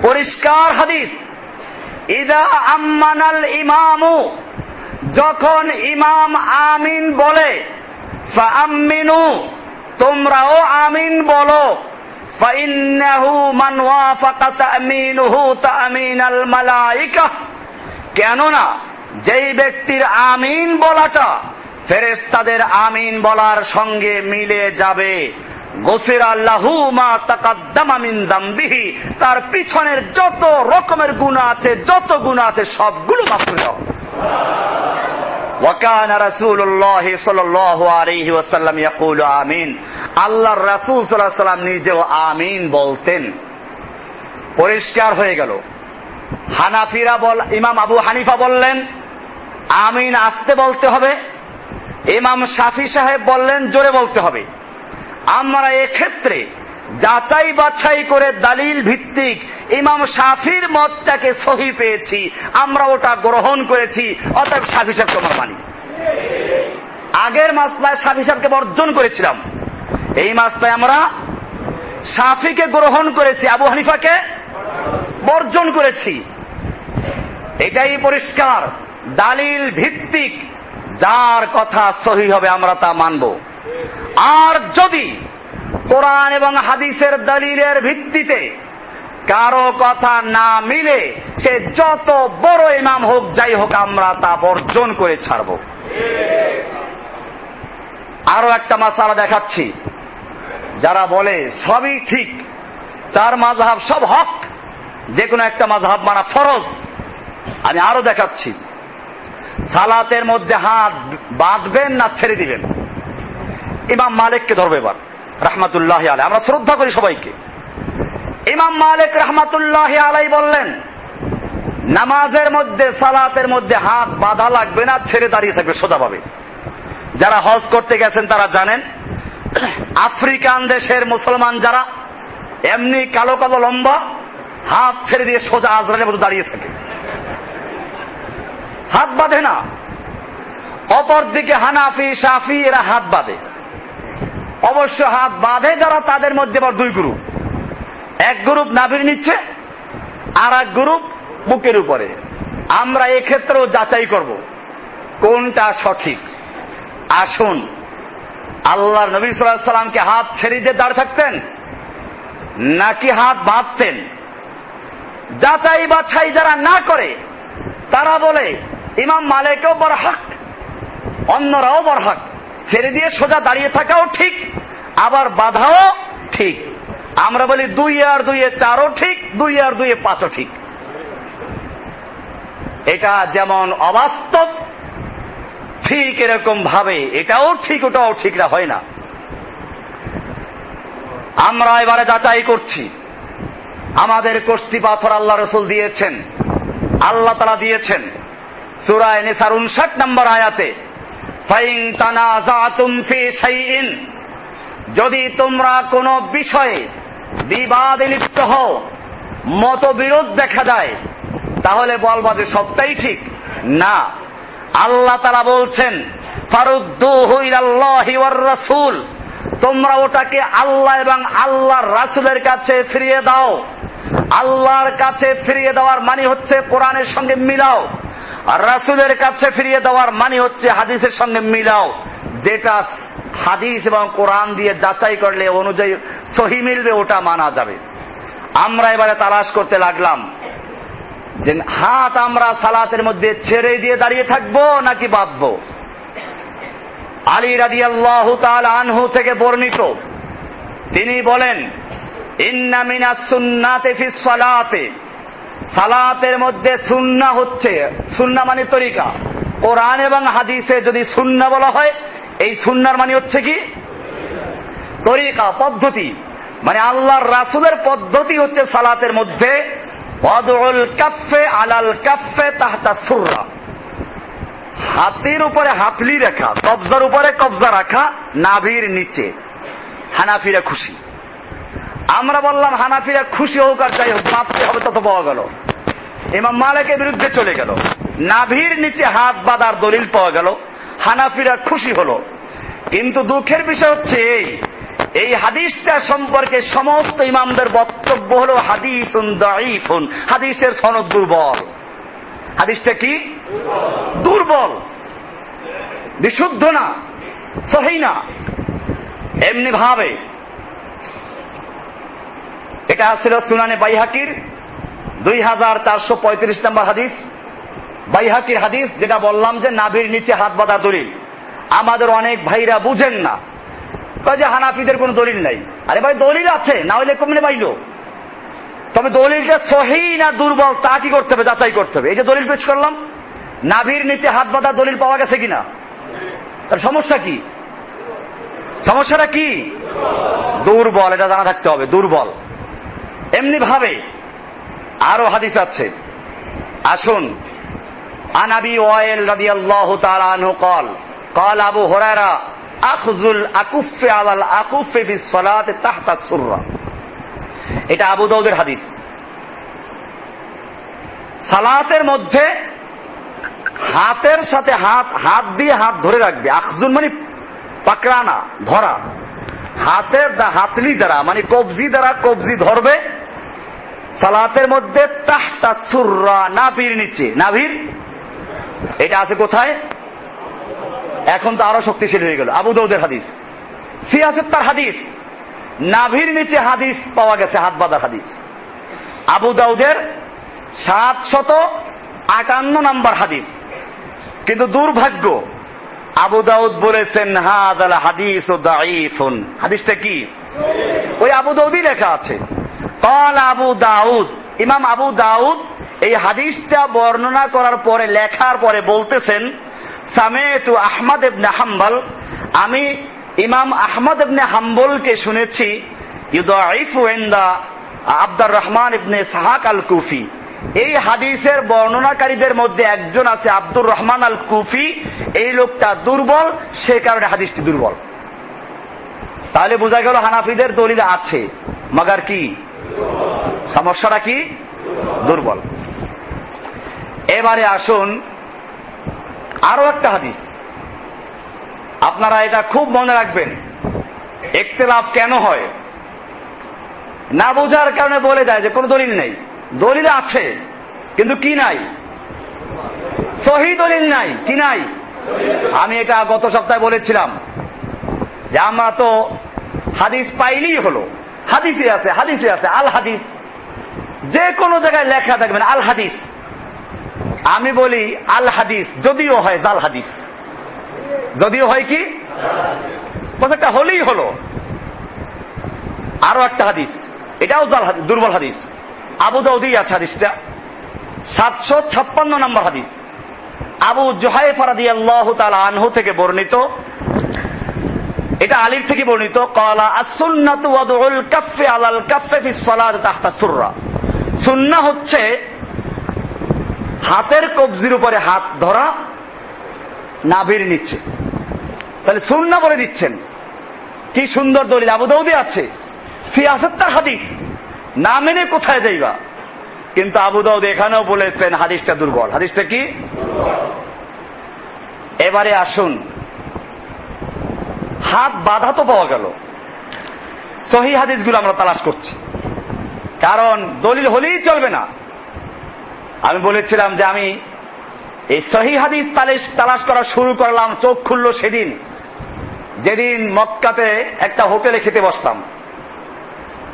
পরিষ্কার হাদিস, ইদা আম্মানাল ইমামু, যখন ইমাম আমিন বলে, ফাআমিনু, তোমরাও আমিন বলো। ফাইন্নাহু মান ওয়াফাকা তা'মিনুহু তা'মিনাল মালায়েকা, কেননা যেই ব্যক্তির আমিন বলাটা ফেরেশতাদের আমিন বলার সঙ্গে মিলে যাবে, গফিরা লাহু মা তাকাদ্দামা মিন যামবিহি, তার পিছনের যত রকমের গুনাহ আছে, যত গুনাহ আছে সবগুলো মাফ করে দাও। ওয়া কানা রাসূলুল্লাহ সাল্লাল্লাহু আলাইহি ওয়াসাল্লাম ইয়াকুলু আমিন, আল্লাহর রাসূল সাল্লাল্লাহু আলাইহি ওয়াসাল্লাম নিজেও আমিন বলতেন। পরিষ্কার হয়ে গেল। হানাফিরা ইমাম আবু হানিফা বললেন আমিন আস্তে বলতে হবে, ইমাম শাফি সাহেব বললেন জোরে বলতে হবে। আমরা এক্ষেত্রে যাচাই বাছাই করে দালিল ভিত্তিক ইমাম শাফির মতটাকে সহি পেয়েছি, আমরা ওটা গ্রহণ করেছি, অতএব শাফি সাহেবকে আমরা মানি। আগের মাসলায় শাফি সাহেবকে বর্জন করেছিলাম, এই মাসলায় আমরা শাফিকে গ্রহণ করেছি, আবু হানিফাকে বর্জন করেছি। এটাই পরিষ্কার। দালিল ভিত্তিক যার কথা সহি হবে আমরা তা মানব। আর যদি কোরআন এবং হাদিসের দলিলের ভিত্তিতে কারো কথা না মিলে সে যত বড় ইমাম হোক যাই হোক আমরা তা বর্জন করে ছাড়ব। আরো একটা মাসালা দেখাচ্ছি, যারা বলে সবই ঠিক, চার মাযহাব সব হক, যে কোনো একটা মাযহাব মানা ফরজ। আমি আরো দেখাচ্ছি, সালাতের মধ্যে হাত বাঁধবেন না ছেড়ে দিবেন। ইমাম মালিককে ধরবে এবার রাহমাতুল্লাহি আলাইহি, আমরা শ্রদ্ধা করি সবাইকে। ইমাম মালিক রাহমাতুল্লাহি আলাইহি বললেন নামাজের মধ্যে, সালাতের মধ্যে হাত বাঁধা লাগবে না, ছেড়ে দাঁড়িয়ে থাকবে সোজাভাবে। যারা হজ করতে গেছেন তারা জানেন, আফ্রিকান দেশের মুসলমান যারা এমনি কালো কালো লম্বা, হাত ছেড়ে দিয়ে সোজা আজরানের মতো দাঁড়িয়ে থাকে, হাত বাঁধে না। অপরদিকে হানাফি শাফি এরা হাত বাঁধে। অবশ্য হাত বাঁধে যারা, তাদের মধ্যে আবার দুই গ্রুপ, এক গ্রুপ নাভির নিচে আর এক গ্রুপ বুকের উপরে। আমরা এক্ষেত্রেও যাচাই করব কোনটা সঠিক। আসুন, আল্লাহর নবী সাল্লাল্লাহু আলাইহি সাল্লামকে হাত ছেড়ে দিয়ে দাঁড়িয়ে থাকতেন নাকি হাত বাঁধতেন? যাচাই বাছাই যারা না করে তারা বলে ইমাম মালিকও বরহক, অন্যরাও বরহক, ছেড়ে দিয়ে সোজা দাঁড়িয়ে থাকাও ঠিক, আবার বাধাও ঠিক। আমরা বলি 2 আর 2 4ও ঠিক, 2 আর 2 5ও ঠিক। এটা যেমন অবাস্তব, ঠিক এরকম ভাবে এটাও ঠিক ওটাও ঠিক না, হয় না। আমরা এবারে যাচাই করছি, আমাদের কষ্টি পাথর আল্লাহ রাসূল দিয়েছেন, আল্লাহ তাআলা দিয়েছেন সূরা নিসার 59 নম্বর আয়াতে, ফাইন তানাযাতুম ফি শাইইন, যদি তোমরা কোনো বিষয়ে বিবাদে লিপ্ত হও, মতবিরোধ দেখা যায়, তাহলে বলবা যে সবটাই ঠিক না। আল্লাহ তাআলা বলছেন ফারুদ্দুহু ইলাল্লাহি ওয়ার রাসূল, তোমরা ওটাকে আল্লাহ এবং আল্লাহর রাসূলের কাছে ফিরিয়ে দাও। আল্লাহর কাছে ফিরিয়ে দেওয়ার মানে হচ্ছে কোরআনের সঙ্গে মিলাও, আর রাসূলের কাছে ফিরিয়ে দেওয়ার মানে হচ্ছে হাদিসের সঙ্গে মিলাও। যেটা হাদিস এবং কোরআন দিয়ে যাচাই করলে অনুযায়ী সহি মিলবে ওটা মানা যাবে। আমরা এবারে তালাশ করতে লাগলাম যে হাত আমরা সালাতের মধ্যে ছেড়ে দিয়ে দাঁড়িয়ে থাকবো নাকি বাঁধবো। আলী রাদিয়াল্লাহু তাআলা আনহু থেকে বর্ণিত, তিনি বলেন ইন্না মিনাস সুন্নাতি ফিস সালাতে, সালাতের মধ্যে সুন্নাহ হচ্ছে, সুন্নাহ মানে তরিকা। কোরআন এবং হাদিসে যদি সুন্নাহ বলা হয়, এই সুন্নাহর মানে হচ্ছে কি তরিকা, পদ্ধতি, মানে আল্লাহর রাসূলের পদ্ধতি হচ্ছে সালাতের মধ্যে ওয়াদউল কাফে আলাল কাফে তাহতা সুররা, হাতের উপরে হাতলি রাখা, কবজার উপরে কবজা রাখা, নাভির নিচে। হানাফিরা খুশি। আমরা বললাম হানাফিরা খুশি হোক আর যাই হোক, মাপতে হবে, তত পাওয়া গেল। ইমাম মালিকের বিরুদ্ধে চলে গেল, নাভির নিচে হাত বাঁধার দলিল পাওয়া গেল, হানাফিরা খুশি হলো। কিন্তু দুঃখের বিষয় হচ্ছে এই হাদিসটা সম্পর্কে সমস্ত ইমামদের বক্তব্য হলো হাদিসুন দাঈফুন, হাদিসের সনদ দুর্বল। হাদিসটা কি? দুর্বল, বিশুদ্ধ না, সহিহ না। এমনি ভাবে এটা ছিল সুনানে বাইহাকির 2435 নম্বর হাদিস, বাইহাকির হাদিস, যেটা বললাম যে নাভির নিচে হাত বাঁধা দলিল। আমাদের অনেক ভাইরা বুঝেন না, কয় যে হানাফিদের কোনো দলিল নাই। আরে ভাই দলিল আছে, না হইলে কমনে পাইল। তবে দলিলটা সহিহ না দুর্বল তা কি করতে হবে? যাচাই করতে হবে। এই যে দলিল পেশ করলাম, নাভির নিচে হাত বাঁধা দলিল পাওয়া গেছে কিনা, তার সমস্যা কি? সমস্যাটা কি? দুর্বল, এটা জানা থাকতে হবে, দুর্বল। এমনি ভাবে আরো হাদিস আছে, আসুন। আন আবি ওয়াইল রাদিয়াল্লাহু তাআলা আনহু قال قال আবু হুরায়রা আখযুল আকুফি আলাল আকুফি ফিস সালাতি তাহতা সুররা। এটা আবু দাউদের হাদিস। সালাতের মধ্যে হাতের সাথে হাত দিয়ে হাত ধরে রাখবে। আখজুল মানে পাকড়ানা, ধরা। হাতের হাতলি দ্বারা মানে কবজি দ্বারা কবজি ধরবে সালাতের মধ্যে তাহতা সুররা, নাভির নিচে। নাভির এটা আছে কোথায়? এখন তো আরো শক্তিশালী হয়ে গেল, আবু দাউদের হাদিস। সিয়াসেত্তার হাদিস, নাভির নিচে হাদিস পাওয়া গেছে, হাত বাঁধার হাদিস। আবু দাউদের 758 নম্বর হাদিস। কিন্তু দুর্ভাগ্য, আবু দাউদ বলেছেন হাযাল হাদিসু দাঈফুন। হাদিসটা কি? ওই আবু দাউদই লেখা আছে। قال আবু দাউদ, ইমাম আবু দাউদ এই হাদিসটা বর্ণনা করার পরে, লেখার পরে বলতেছেন সামি'তু আহমদ ইবনে হাম্বল, আমি ইমাম আহমদ ইবনে হাম্বলকে শুনেছি ইউদাঈফু ইনদা আব্দুর রহমান ইবনে ইসহাক আল কুফি। এই হাদিসের বর্ণনাকারীদের মধ্যে একজন আছে আব্দুর রহমান আল কুফি, এই লোকটা দুর্বল, সে কারণে হাদিসটি দুর্বল। তাহলে বোঝা গেল হানাফিদের দলিল আছে, মাগার কি সমস্যাটা কি? দুর্বল। এবারে আসুন আরো একটা হাদিস, আপনারা এটা খুব মনে রাখবেন। ইখতিলাফ কেন হয়? না বোঝার কারণে বলে যায় যে কোনো দলিল নেই। দলিল আছে কিন্তু কি নাই? সহিহ দলিল নাই। কি নাই? আমি এটা গত সপ্তাহে বলেছিলাম যে আমরা তো হাদিস পাইলেই হলো, হাদিসে আছে, হাদিসে আছে, আল হাদিস। যে কোনো জায়গায় লেখা থাকবেন আল হাদিস। আমি বলি আল হাদিস যদিও হয় জাল হাদিস, যদিও হয় কি একটা হলেই হলো। আরো একটা হাদিস, এটাও জাল হাদিস, দুর্বল হাদিস। আবু দাউদই আছে হাদিসটা, 756 নম্বর হাদিস। আবু জুহাইফা রাদিয়াল্লাহু তাআলা আনহু থেকে বর্ণিত, এটা আলীর থেকে বর্ণিত। ক্বালা আস-সুন্নাতু ওয়াদউল কাফফি আলাল কাফফি ফিস সালাতি তাহতা সুররা। সুন্নাহ হচ্ছে হাতের কবজির উপরে হাত ধরা, নাভির নিচে। তাহলে সুন্নাহ বলে দিচ্ছেন। কি সুন্দর দলিল, আবু দাউদে আছে, সিয়াসেত্তার হাদিস। না মেনে কোথায় যাইবা? কিন্তু আবু দাউদ এখানেও বলেছেন হাদিসটা দুর্বল। হাদিসটা কি? এবারে আসুন, হাত বাঁধা তো পাওয়া গেল, সহিহ হাদিসগুলো আমরা তালাশ করছি, কারণ দলিল হলেই চলবে না। আমি বলেছিলাম যে আমি এই সহিহ হাদিস তালাশ করা শুরু করলাম, চোখ খুললো সেদিন যেদিন মক্কাতে একটা হোটেলে খেতে বসতাম।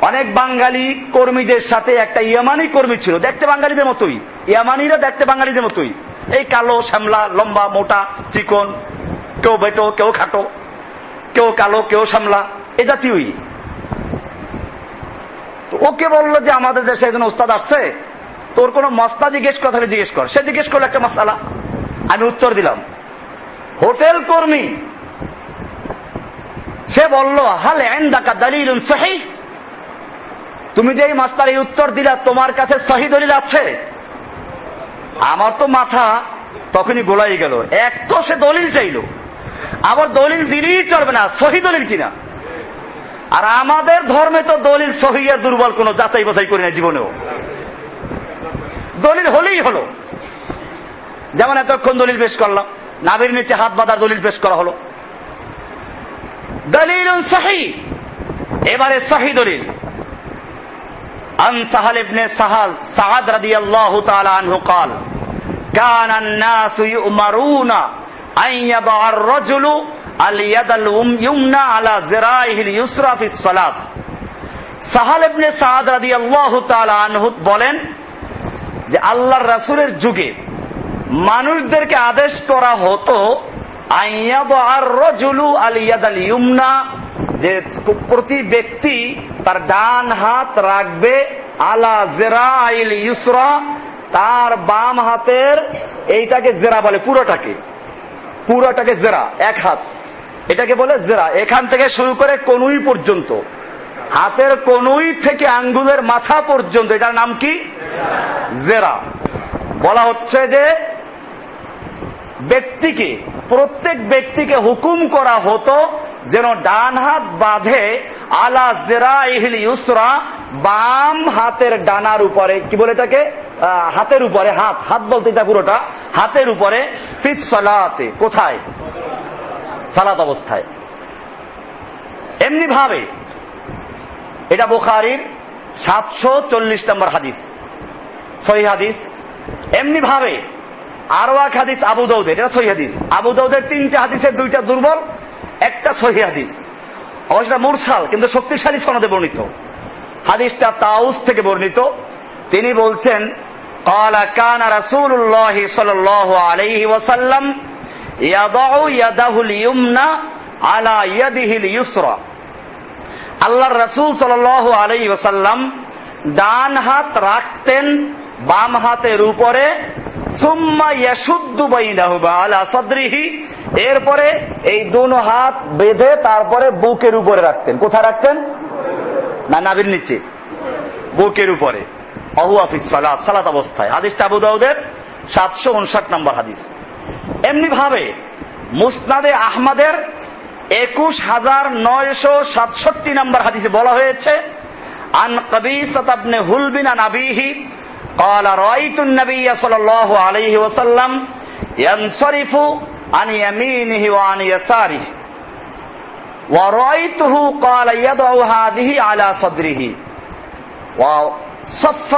অনেক বাঙালি কর্মীদের সাথে একটা ইয়ামানি কর্মী ছিল, দেখতে বাঙালিদের মতোই। ইয়ামানিরা দেখতে বাঙালিদের মতোই, এই কালো, শ্যামলা, লম্বা, মোটা, চিকন, কেউ বেটো, কেউ খাটো, কেউ কালো, কেউ শ্যামলা, এ জাতীয়ই। তো ওকে বললো যে আমাদের দেশে একজন ওস্তাদ আসছে, তোর কোনো মশলা জিজ্ঞেস কর, তাহলে জিজ্ঞেস কর। সে জিজ্ঞেস করলো একটা মশলা, আমি উত্তর দিলাম। হোটেল কর্মী সে বলল হাল ইনদাকা দালিলুন সহিহ, তুমি যে এই মাসলার এই উত্তর দিলা, তোমার কাছে সহিহ দলিল আছে? আমার তো মাথা তখনই গোলাই গেল। এক তো সে দলিল চাইলো, আবার দলিল দিলেই চলবে না, সহিহ দলিল কিনা। আর আমাদের ধর্মে তো দলিল সহিহ আর দুর্বল কোনো যাচাই বাছাই করি না জীবনেও, দলিল হলেই হলো। যেমন এতক্ষণ দলিল পেশ করলাম, নাভির নিচে হাত বাঁধার দলিল পেশ করা হলো, দলিলুন সহিহ। এবারে সহিহ দলিল। আন সাহাল ইবনে সাআদ রাদিয়াল্লাহু তাআলা আনহু قال كان الناس يؤمرون أن يضع الرجل اليد اليمنى على ذراعه اليسرى في الصلاة। সাহাল ইবনে সাআদ রাদিয়াল্লাহু তাআলা আনহু বলেন যে আল্লাহর রাসূলের যুগে মানুষদেরকে আদেশ করা হতো আন ইয়াদআর রাজুলু আল ইয়াদাল ইয়ুমনা, যে প্রতি ব্যক্তি তার ডান হাত রাখবে আলা জিরাইল ইউসরা, তার বাম হাতের এইটাকে জেরা বলে, পুরোটাকে জেরা, এক হাত এটাকে বলে জেরা। এখান থেকে শুরু করে কনুই পর্যন্ত, হাতের কনুই থেকে আঙ্গুলের মাথা পর্যন্ত, এটার নাম কি? জেরা। বলা হচ্ছে যে প্রত্যেক ব্যক্তিকে হুকুম করা হতো যেন ডান হাত বাঁধে আলা জিরাইহিল ইউসরা, বাম হাতের ডানার উপরে, কি বলে এটাকে, হাতের উপরে, হাত বলতে এটা পুরোটা হাতের উপরে, ফিস সালাতে, কোথায়? সালাত অবস্থায়। এমনি ভাবে এটা বুখারীর 740 নম্বর হাদিস, সহিহ হাদিস। এমনি ভাবে আরো এক হাদিস আবু দাউদের, এটা সহিহ হাদিস। আবু দাউদের 3টে হাদিসের 2টা দুর্বল, একটা সহিহ হাদিস। অবশ্য মুরসাল কিন্তু শক্তিশালী সনদে বর্ণিত। হাদিসটা তাউস থেকে বর্ণিত। তিনি বলছেন قال كان رسول الله صلى الله عليه وسلم يضع يده اليمنى على يده اليسرى। আল্লাহর রাসূল সাল্লাল্লাহু আলাইহি ওয়াসাল্লাম ডান হাত রাখতেন বাম হাতের উপরে, সুম্মা ইয়াশুদ্দু বাইনাহুমা আলা সাদরিহি, এরপরে এই দুনো হাত বেঁধে তারপরে বুকের উপরে রাখতেন। কোথায় রাখতেন? না, নাভির নিচে, বুকের উপরে। অহুয়া ফিস সালাত, সালাত অবস্থায়। হাদিসটা আবু দাউদের 759 নম্বর হাদিস। এমনি ভাবে মুসনাদে আহমদের 21967 নম্বর হাদিসে বলা হয়েছে আন কবিসা ইবনে হুলবিন আন আবিহি قال رأيت النبي صلى الله عليه وسلم ينصرف عن يمينه وعن يساره ورأيته قال يضع هذه على صدره وصف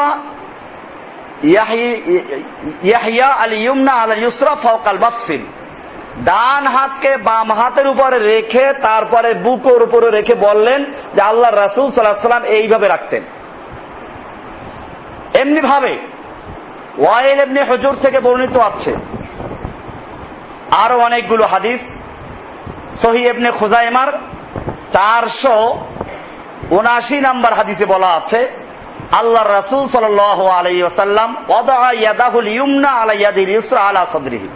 يحيى اليمنى على اليسرى فوق المفصل। ডান হাতকে বাম হাতের উপরে রেখে তারপরে বুকের উপরে রেখে বললেন যে আল্লাহর রাসূল সাল্লাল্লাহু আলাইহি ওয়াসাল্লাম এইভাবে রাখতেন। এমনি ভাবে ওয়াইল ইবনে হুজুর থেকে বর্ণিত আছে আরো অনেকগুলো হাদিস। সহিহ ইবনে খুজাইমার 479 নম্বর হাদিসে বলা আছে আল্লাহর রাসূল সাল্লাল্লাহু আলাইহি ওয়াসাল্লাম ওয়াদা ইয়াদাহুল ইয়ুমনা আলা ইয়াদিল ইউসরা আলা সাদরিহি,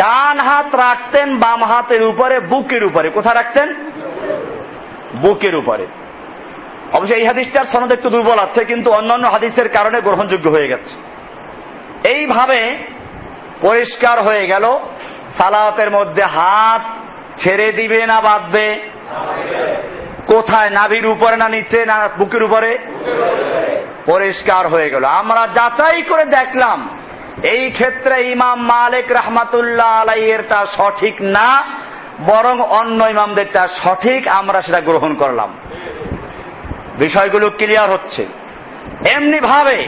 ডান হাত রাখতেন বাম হাতের উপরে, বুকের উপরে। কোথায় রাখতেন? বুকের উপরে। অবশ্যই এই হাদিসটার সনদ একটু দুর্বল আছে, কিন্তু অন্যান্য হাদিসের কারণে গ্রহণযোগ্য হয়ে গেছে। এইভাবে পরিষ্কার হয়ে গেল সালাতের মধ্যে হাত ছেড়ে দিবে না বাঁধবে? কোথায়? নাভির উপরে না নিচে না বুকের উপরে? পরিষ্কার হয়ে গেল। আমরা যাচাই করে দেখলাম এই ক্ষেত্রে ইমাম মালিক রাহমাতুল্লাহ আলাইহিরটা সঠিক না, বরং অন্য ইমামদেরটা সঠিক। আমরা সেটা গ্রহণ করলাম। বিষয়গুলো ক্লিয়ার হচ্ছে। এমনি ভাবে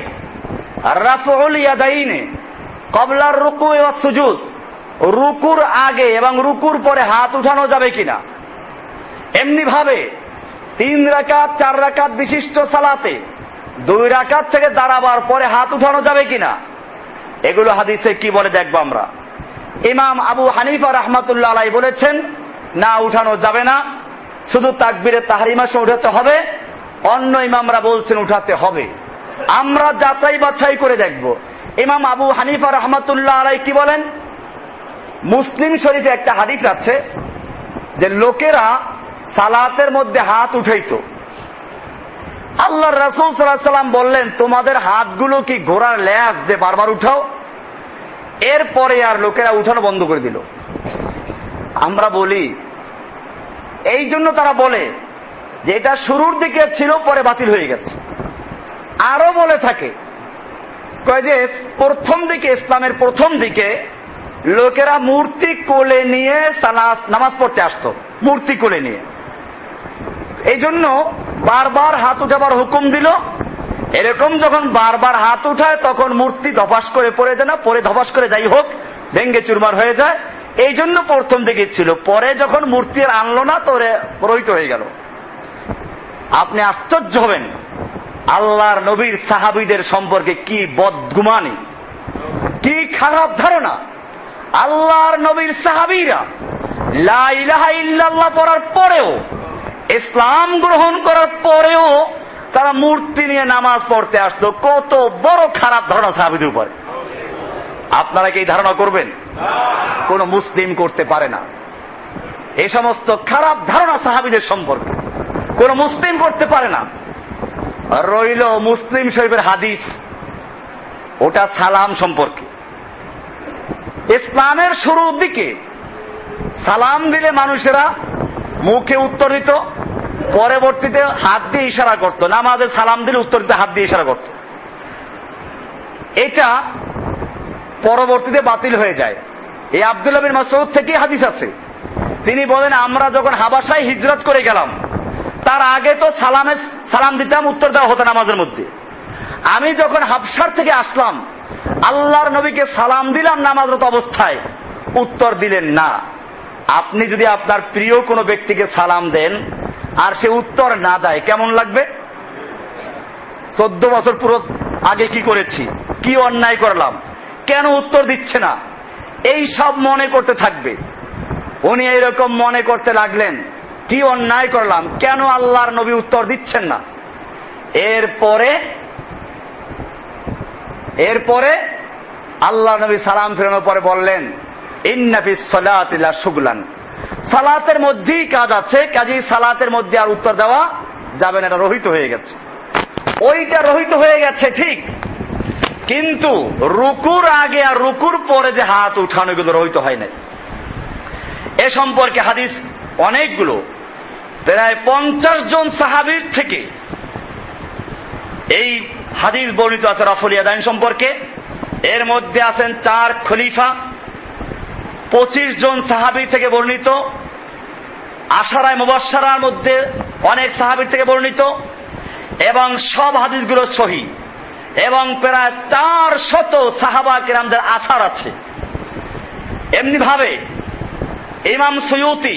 রাফউল ইয়াদাইনে ক্বাবলার রুকু ওয়া সুজুদ, রুকুর আগে এবং রুকুর পরে হাত উঠানো যাবে কিনা। এমনি ভাবে 3 রাকাত 4 রাকাত বিশিষ্ট সালাতে 2 রাকাত থেকে দাঁড়াবার পরে হাত উঠানো যাবে কিনা। এগুলো হাদিসে কি বলে দেখব আমরা। ইমাম আবু হানিফা রাহমাতুল্লাহ আলাইহি বলেছেন না, উঠানো যাবে না, শুধু তাকবীরে তাহরিমা সহ উঠাতে হবে। অন্য ইমামরা বলছেন উঠাতে হবে। আমরা যাচাই বাছাই করে দেখব ইমাম আবু হানিফা রাহমাতুল্লাহ আলাইহি কি বলেন। মুসলিম শরীফে একটা হাদিস আছে যে লোকেরা সালাতের মধ্যে হাত উঠাইতো। আল্লাহর রাসূল সাল্লাল্লাহু আলাইহি ওয়াসাল্লাম বললেন তোমাদের হাতগুলো কি ঘোড়ার ল্যাজ যে বারবার উঠাও। এরপরে আর লোকেরা উঠানো বন্ধ করে দিল। আমরা বলি এই জন্য তারা বলে যে এটা শুরুর দিকে ছিল, পরে বাতিল হয়ে গেছে। আরো বলে থাকে, কয় যে প্রথম দিকে, ইসলামের প্রথম দিকে লোকেরা মূর্তি কোলে নিয়ে নামাজ পড়তে আসতো, মূর্তি কোলে নিয়ে। এই জন্য বারবার হাত উঠাবার হুকুম দিল। এরকম যখন বারবার হাত উঠায় তখন মূর্তি ধপাস করে পড়ে যায় না, পরে ধপাস করে যাই হোক ভেঙ্গে চুরমার হয়ে যায়। এই জন্য প্রথম দিকে ছিল, পরে যখন মূর্তি আনলো না তো রহিত হয়ে গেল। আপনি আশ্চর্য হবেন আল্লাহর নবীর সাহাবীদের সম্পর্কে কি বদগুমানি, কি খারাপ ধারণা। আল্লাহর নবীর সাহাবীরা লা ইলাহা ইল্লাল্লাহ পড়ার পরেও, ইসলাম গ্রহণ করার পরেও তারা মূর্তি নিয়ে নামাজ পড়তে আসতো। কত বড় খারাপ ধারণা সাহাবীদের উপরে। আপনারা কি এই ধারণা করবেন? কোন মুসলিম করতে পারে না। এই সমস্ত খারাপ ধারণা সাহাবীদের সম্পর্কে কোন মুসলিম করতে পারে না। রইল মুসলিম শরীফের হাদিস, ওটা সালাম সম্পর্কে। ইসলামের শুরুর দিকে সালাম দিলে মানুষেরা মুখে উত্তর দিত, পরবর্তীতে হাত দিয়ে ইশারা করত। নামাজে সালাম দিলে উত্তর দিতে হাত দিয়ে ইশারা করত। এটা পরবর্তীতে বাতিল হয়ে যায়। এই আব্দুল্লাহ বিন মাসউদ থেকে হাদিস আছে, তিনি বলেন আমরা যখন হাবাসায় হিজরত করে গেলাম তার আগে তো সালাম দিতাম, উত্তর দেওয়া হতো নামাজের মধ্যে। আমি যখন হাবশার থেকে আসলাম আল্লাহর নবীকে সালাম দিলাম নামাজরত অবস্থায়, উত্তর দিলেন না। আপনি যদি আপনার প্রিয় কোনো ব্যক্তিকে সালাম দেন আর সে উত্তর না দেয় কেমন লাগবে? 14 বছর পুরো আগে কি করেছি, কি অন্যায় করলাম, কেন উত্তর দিচ্ছে না, এই সব মনে করতে থাকবে। উনি এইরকম মনে করতে লাগলেন, কি অন্যায় করলাম, কেন আল্লাহর নবী উত্তর দিচ্ছেন না। এরপরে আল্লাহর নবী সালাম ফেরানোর পরে বললেন, ইন্না ফিস সালাতি লা শুগলান, সালাতের মধ্যেই কাজ আছে, কাজেই সালাতের মধ্যে আর উত্তর দেওয়া যাবে না, এটা রহিত হয়ে গেছে। ওইটা রহিত হয়ে গেছে ঠিক, কিন্তু রুকুর আগে আর রুকুর পরে যে হাত উঠানো এগুলো রহিত হয় নাই। এ সম্পর্কে হাদিস অনেকগুলো, প্রায় 50 জন সাহাবীর থেকে এই হাদিস বর্ণিত আছে রাফুল ইয়াদাইন সম্পর্কে। এর মধ্যে আছেন 4 খলিফা, 25 জন সাহাবী থেকে বর্ণিত, আশারায়ে মুবাশশারার মধ্যে অনেক সাহাবীর থেকে বর্ণিত, এবং সব হাদিসগুলো সহিহ, এবং প্রায় 400 সাহাবা কিরামদের আসার আছে। এমনি ভাবে ইমাম সুয়ুতি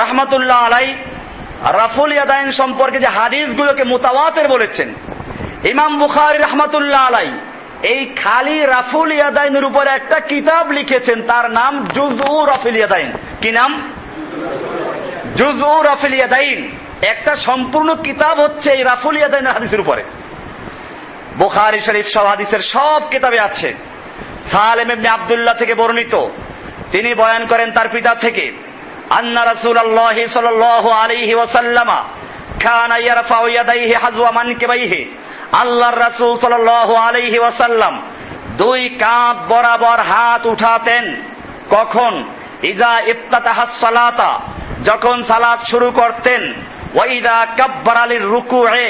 রাহমাতুল্লাহ আলাইহি রাফুল ইয়াদাইন সম্পর্কে যে হাদিসগুলোকে মুতাওয়াতির বলেছেন, ইমাম বুখারী রাহমাতুল্লাহ আলাইহি এই খালি রাফুল ইয়াদাইনের উপরে একটা কিতাব লিখেছেন, তার নাম জুজউ রাফুল ইয়াদাইন। কি নাম? জুজউ রাফুল ইয়াদাইন। একটা সম্পূর্ণ কিতাব হচ্ছে এই রাফুল ইয়াদাইনের হাদিসের উপরে। বুখারী শরীফ সব হাদিসের সব কিতাবে আছে। সালেম ইবনে আব্দুল্লাহ থেকে বর্ণিত, তিনি বয়ান করেন তার পিতা থেকে, আন্না রাসূলুল্লাহ সাল্লাল্লাহু আলাইহি ওয়াসাল্লাম কানা ইয়ারফাউ ইয়াদাইহি হাযওয়া মানকিবাইহি, আল্লাহর রাসূল সাল্লাল্লাহু আলাইহি ওয়াসাল্লাম 2 কাঁধ বরাবর হাত উঠাতেন। কখন? ইযা ইফতাতাহাস সালাতা, যখন সালাত শুরু করতেন, ওয়া ইযা কাব্বারা লির রুকুয়ে,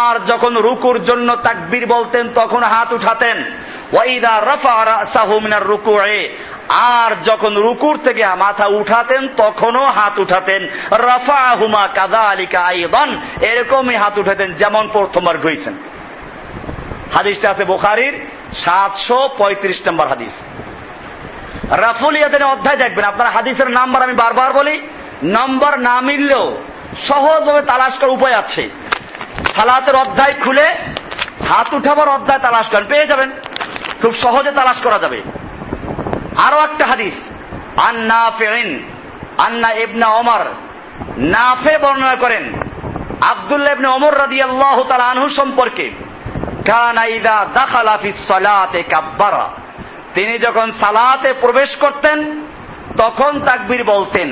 আর যখন রুকুর জন্য তাকবীর বলতেন তখন হাত উঠাতেন, ওয়া ইযা রাফা রাসাহু মিনার রুকুয়ে, আর যখন রুকুর থেকে মাথা উঠাতেন তখনও হাত উঠাতেন, রাফাহুমা কাযালিকা আইদান, এরকমই হাত উঠাতেন যেমন প্রথমবার উঠাইছেন। হাদিসটা আছে বুখারীর 735 নম্বর হাদিস। রাফুল ইয়াদাইনের অধ্যায় দেখবেন, আপনারা হাদিসের নাম্বার আমি বারবার বলি, নাম্বার না মিললেও সহজভাবে তালাশ করার উপায় আছে। সালাতের অধ্যায় খুলে হাত উঠাবার অধ্যায় তালাশ করেন, পেয়ে যাবেন, খুব সহজে তালাশ করা যাবে। আরো একটা হাদিস, আন নাফিইন আন্না ইবনে ওমর, নাফে বর্ণনা করেন আব্দুল্লাহ ইবনে ওমর রাদিয়াল্লাহু তাআলা আনহু সম্পর্কে, কানা ইযা দাখালা ফিস সালাতে কাব্বারা, তিনি যখন সালাতে প্রবেশ করতেন তখন তাকবীর বলতেন,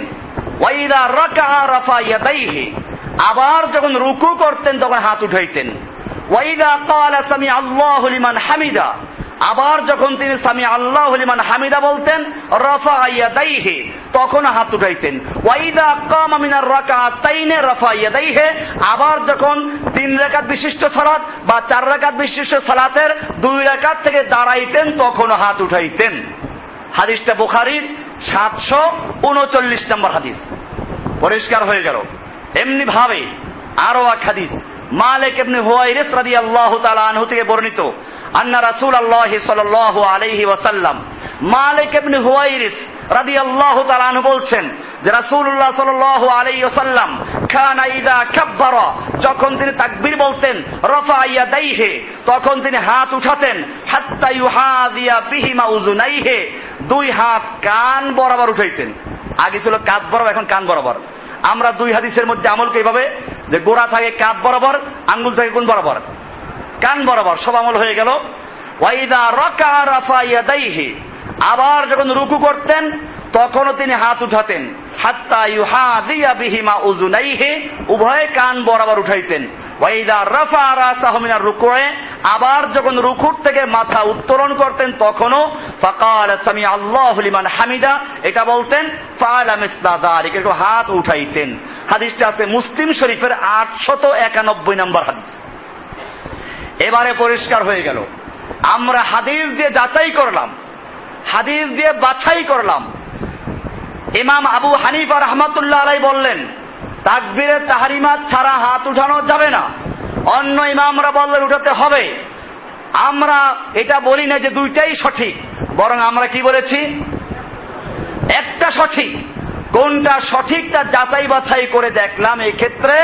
ওয়া ইযা রাকা'a রাফা ইয়াদাইহি, আবার যখন রুকু করতেন তখন হাত উঠাইতেন, ওয়া ইযা ক্বালা সামি আল্লাহু লিমান হামিদা, আবার যখন তিনি সামি আল্লাহু লিমান হামিদা বলতেন রাফা ইয়াদাইহি, তখন হাত উঠাইতেন। ওয়াইদা কামা মিনার রাকাতাইনে রাফা ইয়াদাইহি, আবার যখন 3 রাকাত বিশিষ্ট সালাত বা 4 রাকাত বিশিষ্ট সালাতের 2 রাকাত থেকে দাঁড়াইতেন তখন হাত উঠাইতেন। হাদিসটা বুখারীর 739 নম্বর হাদিস। পরিষ্কার হয়ে গেল। এমনি ভাবে আরো এক হাদিস মালিক ইবনে হুয়াইরিস রাদিয়াল্লাহু তাআলা আনহু থেকে বর্ণিত, আন্না রাসূলুল্লাহ সাল্লাল্লাহু আলাইহি ওয়াসাল্লাম, মালিক ইবনে হুয়াইরিস রাদিয়াল্লাহু তাআলা আনহু বলছেন যে রাসূলুল্লাহ সাল্লাল্লাহু আলাইহি ওয়াসাল্লাম কানা ইযা কাব্বারা, যখন তিনি তাকবীর বলতেন, রাফা ইয়াদাইহি, তখন তিনি হাত উঠাতেন, হাত্তা ইউহাদিয়া বিহিমা উযুনাইহি, 2 হাত কান বরাবর উঠাইতেন। আগে ছিল কাঁধ বরাবর, এখন কান বরাবর। আমরা 2 হাদিসের মধ্যে আমল কিভাবে, যে গোড়া থাকে কাঁধ বরাবর, আঙ্গুল থাকে কোন বরাবর, কান বরাবর, সব আমল হয়ে গেল। ওয়াইদা রাকা রাফা ইয়াদাইহি, আবার যখন রুকু করতেন তখনও তিনি হাত উঠাতেন, হাত্তা ইউহাদিয়া বিহিমা উযুনাইহি, উভয় কান বরাবর উঠাইতেন। ওয়াইদা রাফা রাসাহু মিনার রুকুয়ে, আবার যখন রুকুর থেকে মাথা উত্তোলন করতেন তখনও ফাকাল সামি আল্লাহু লিমান হামিদা, এটা বলতেন, ফাআলা মিসলা যালিক, এরকম হাত উঠাইতেন। হাদিসটা আছে মুসলিম শরীফের 891 নম্বর হাদিস। এবারে পরিষ্কার হয়ে গেল, আমরা হাদিস দিয়ে যাচাই করলাম, হাদিস দিয়ে বাছাই করলাম। ইমাম আবু হানিফা রাহমাতুল্লাহ আলাইহি বললেন তাকবীরে তাহরিমা ছাড়া হাত উঠানো যাবে না। অন্য ইমামরা বললেন উঠাতে হবে। আমরা এটা বলি না যে 2টাই সঠিক, বরং আমরা কি বলেছি, একটা সঠিক। কোনটা সঠিক তা যাচাই বাছাই করে দেখলাম। এই ক্ষেত্রে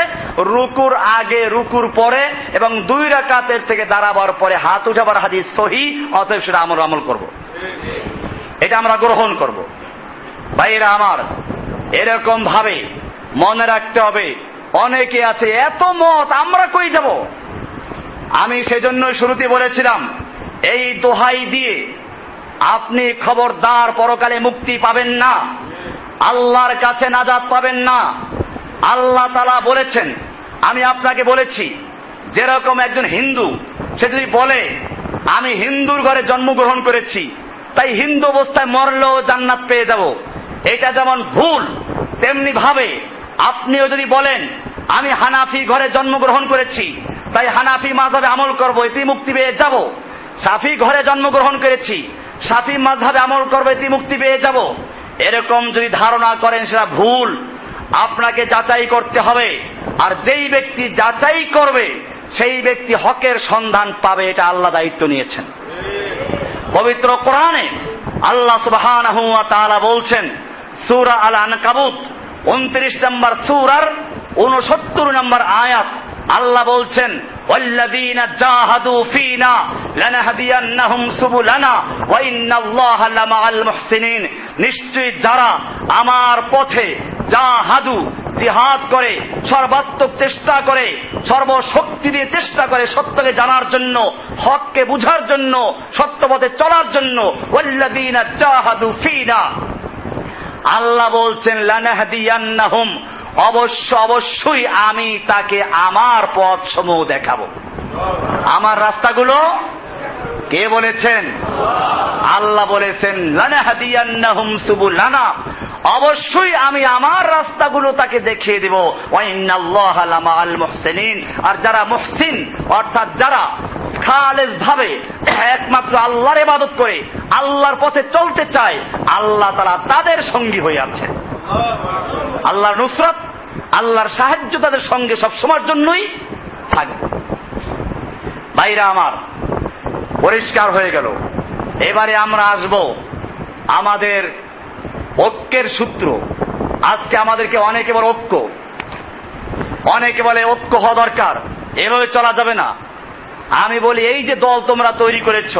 রুকুর আগে, রুকুর পরে এবং 2 রাকাতের থেকে দাঁড়াবার পরে হাত উঠাবার হাদিস সহিহ, অতএব সেটা আমরা আমল করব, এটা আমরা গ্রহণ করব। ভাইরা আমার, এরকম ভাবে মনে রাখতে হবে, অনেকে আছে এত মত, আমরা কই যাব। আমি সেজন্য শুরুতে বলেছিলাম, এই দোহাই দিয়ে আপনি খবরদার পরকালে মুক্তি পাবেন না, আল্লাহর কাছে নাজাত পাবেন না। আল্লাহ তাআলা বলেছেন, আমি আপনাকে বলেছি, যেরকম একজন হিন্দু সে যদি বলে আমি হিন্দুর ঘরে জন্মগ্রহণ করেছি, তাই হিন্দু অবস্থায় মরলেও জান্নাত পেয়ে যাব, এটা যেমন ভুল, তেমনি ভাবে আপনিও যদি বলেন আমি হানাফি ঘরে জন্মগ্রহণ করেছি, তাই হানাফি মাযহাবে আমল করব, এতে মুক্তি পেয়ে যাব, শাফি ঘরে জন্মগ্রহণ করেছি, শাফি মাযহাবে আমল করব, এতে মুক্তি পেয়ে যাব, এরকম যদি ধারণা করেন সেটা ভুল। আপনাকে যাচাই করতে হবে, আর যেই ব্যক্তি যাচাই করবে সেই ব্যক্তি হকের সন্ধান পাবে, এটা আল্লাহ দায়িত্ব নিয়েছেন। পবিত্র কোরআনে আল্লাহ সুবহানাহু ওয়া তাআলা বলছেন, সূরা আল আনকাবুত 29 নম্বর সূরার 69 নম্বর আয়াত, আল্লাহ বলছেন, ওয়াল্লাযীনা জাহাদু ফীনা লানাহদিয়ান্নাহুম সুবুলানা ওয়া ইন্নাল্লাহা লামাআল মুহসিনিন, নিশ্চয়ই যারা আমার পথে জাহাদু, জিহাদ করে, সর্বাত্মক চেষ্টা করে, সর্বশক্তি দিয়ে চেষ্টা করে সত্যকে জানার জন্য, হককে বুঝার জন্য, সত্য পথে চলার জন্য, ওয়াল্লাযীনা জাহাদু ফীনা, আল্লাহ বলছেন লানাহদিয়ান্নাহুম, অবশ্যই আমি তাকে আমার পথ সমূহ দেখাবো। আমার রাস্তাগুলো কে বলেছেন? আল্লাহ বলেছেন লানাহদিয়ান্নাহুম সুবুলানা, অবশ্যই আমি আমার রাস্তাগুলো তাকে দেখিয়ে দেব। ওয়া ইন্নাল্লাহা লামাআল মুহসিনিন, আর যারা মুহসিন অর্থাৎ যারা খালেস ভাবে একমাত্র আল্লাহর ইবাদত করে আল্লাহর পথে চলতে চায়, আল্লাহ তাআলা তাদের সঙ্গী হয়ে আছেন। আল্লাহর নুসরত, আল্লাহর সাহায্য তাদের সঙ্গে সব সময়ের জন্যই থাকবে। ভাইরা আমার, পরিষ্কার হয়ে গেল। এবারে আমরা আসব আমাদের ঐক্যের সূত্র। আজকে আমাদেরকে অনেকে বলে ঐক্য, অনেকে বলে ঐক্য হওয়া দরকার, এভাবে চলা যাবে না। আমি বলি এই যে দল তোমরা তৈরি করেছ,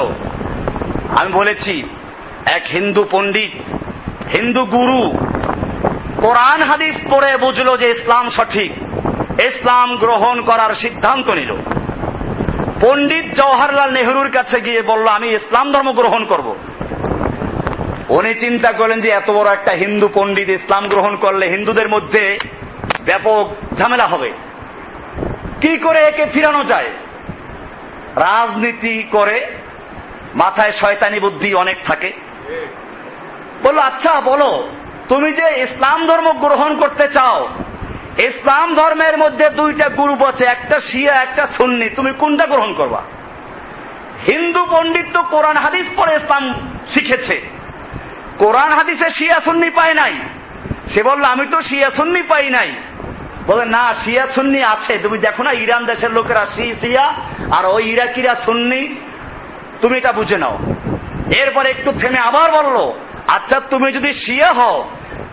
আমি বলেছি এক হিন্দু পণ্ডিত, হিন্দু গুরু কোরআন হাদিস পড়ে বুঝলো যে ইসলাম সঠিক, ইসলাম গ্রহণ করার সিদ্ধান্ত নিল। পণ্ডিত জওহরলাল নেহরুর কাছে গিয়ে বলল আমি ইসলাম ধর্ম গ্রহণ করব। উনি চিন্তা করলেন যে এত বড় একটা হিন্দু পণ্ডিত ইসলাম গ্রহণ করলে হিন্দুদের মধ্যে ব্যাপক ঝামেলা হবে, কি করে একে ফিরানো যায়। রাজনীতি করে মাথায় শয়তানি বুদ্ধি অনেক থাকে। বললো আচ্ছা বলো, তুমি যে ইসলাম ধর্ম গ্রহণ করতে চাও, ইসলাম ধর্মের মধ্যে দুইটা গ্রুপ আছে, একটা শিয়া একটা সুন্নি, তুমি কোনটা গ্রহণ করবা? হিন্দু পণ্ডিত তো কোরআন হাদিস পড়ে ইসলাম শিখেছে, কোরআন হাদিসে শিয়া সুন্নি পায় নাই। সে বলল আমি তো শিয়া সুন্নি পাই নাই। বলে না, শিয়া সুন্নি আছে, তুমি দেখো না ইরান দেশের লোকেরা শিয়া আর ওই ইরাকিরা সুন্নি, তুমি এটা বুঝে নাও। এরপরে একটু থেমে আবার বলল আচ্ছা তুমি যদি শিয়া হও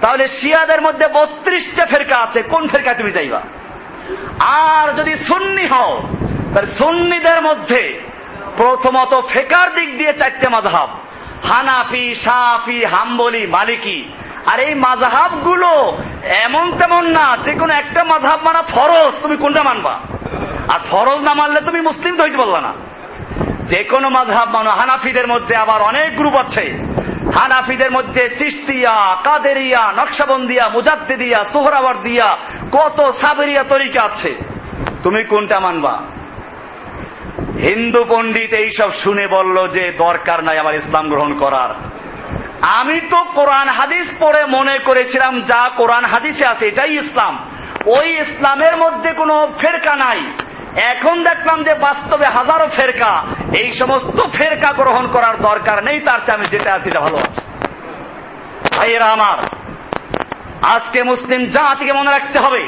তাহলে শিয়াদের মধ্যে 32টা ফেরকা আছে, কোন ফেরকা তুমি যাইবা? আর যদি সুন্নি হও তাহলে সুন্নিদের মধ্যে প্রথমত ফিকহের দিক দিয়ে 4টে মাযহাব, হানাফি, শাফি, হাম্বলি, মালিকি। আর এই মাযহাব গুলো এমন তেমন না, যে কোনো একটা মাযহাব মানা ফরজ, তুমি কোনটা মানবা? আর ফরজ না মানলে তুমি মুসলিম তো হইতে পারলা না। যে কোনো মাযহাব মানো। হানাফিদের মধ্যে আবার অনেক গ্রুপ আছে, হানাফিদের মধ্যে চিশতিয়া, কাদেরিয়া, নকশবন্দিয়া, মুজাদ্দিদিয়া, সোহরাওয়ার্দিয়া, কত সাবেরিয়া তরিকা আছে, তুমি কোনটা মানবা? হিন্দু পণ্ডিত এইসব শুনে বলল যে দরকার নাই আমার ইসলাম গ্রহণ করার। আমি তো কোরআন হাদিস পড়ে মনে করেছিলাম যা কোরআন হাদিসে আছে এটাই ইসলাম, ওই ইসলামের মধ্যে কোনো ফেরকা নাই। এখন দেখলাম যে বাস্তবে হাজারো ফেরকা, এই সমস্ত ফেরকা গ্রহণ করার দরকার নেই, তার চেয়ে আমি যেটা আছি এটা ভালো আছে। ভাইয়েরা আমার, আজকে মুসলিম জাতিকে মনে রাখতে হবে,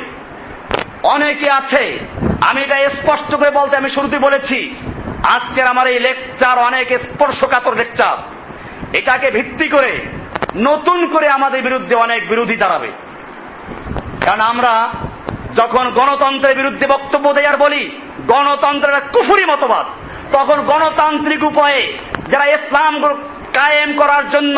অনেকে আছে, আমি এটা স্পষ্ট করে বলতে আমি শুরুতে বলেছি, আজকের আমার এই লেকচার অনেক স্পর্শকাতর লেকচার। এটাকে ভিত্তি করে নতুন করে আমাদের বিরুদ্ধে অনেক বিরোধী দাঁড়াবে। কারণ আমরা যখন গণতন্ত্রের বিরুদ্ধে বক্তব্য দেই আর বলি গণতন্ত্রের কুফরি মতবাদ, তখন গণতান্ত্রিক উপায়ে যারা ইসলাম কায়েম করার জন্য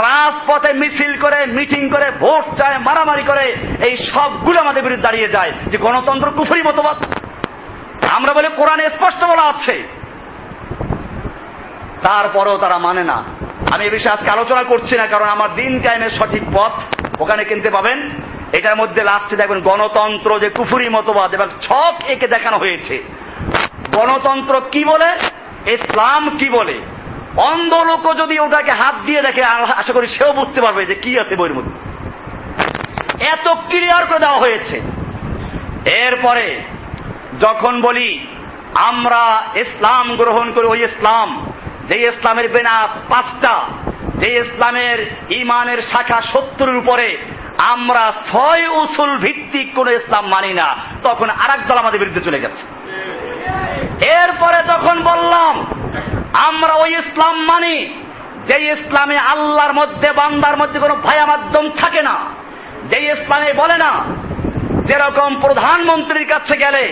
রাজপথে মিছিল করে, মিটিং করে, ভোট চায়, মারামারি করে, এই সবগুলো আমাদের বিরুদ্ধে দাঁড়িয়ে যায় যে গণতন্ত্র কুফরি মতবাদ। আমরা বলি কোরআনে স্পষ্ট বলা আছে, তারপরেও তারা মানে না। আমি এ বিষয়ে আজকে আলোচনা করছি না, কারণ আমার দিন টাইমের সঠিক পথ ওখানে কিনতে পাবেন। এটার মধ্যে লাস্টে দেখবেন গণতন্ত্র যে কুফরি মতবাদ এবং ছক একে দেখানো হয়েছে। গণতন্ত্র কি বলে, ইসলাম কি বলে, অন্ধ লোক যদি ওটাকে হাত দিয়ে দেখে আশা করি সেও বুঝতে পারবে যে কি আছে বইয়ের মধ্যে, এত ক্লিয়ার করে দেওয়া হয়েছে। এরপরে যখন বলি আমরা ইসলাম গ্রহণ করি, ওই ইসলাম যে ইসলামের বিনা 5টা, যে ইসলামের ইমানের শাখা 70-এর উপরে, আমরা 6 উসুল ভিত্তিক কোন ইসলাম মানি না, তখন আরেক দল আমাদের বিরুদ্ধে চলে গেছে। এরপরে তখন বললাম আমরা ওই ইসলাম মানি যে ইসলামে আল্লাহর মধ্যে বান্দার মধ্যে কোনো ভায়া মাধ্যম থাকে না, যে ইসলামে বলে না যেরকম প্রধানমন্ত্রীর কাছে গেলে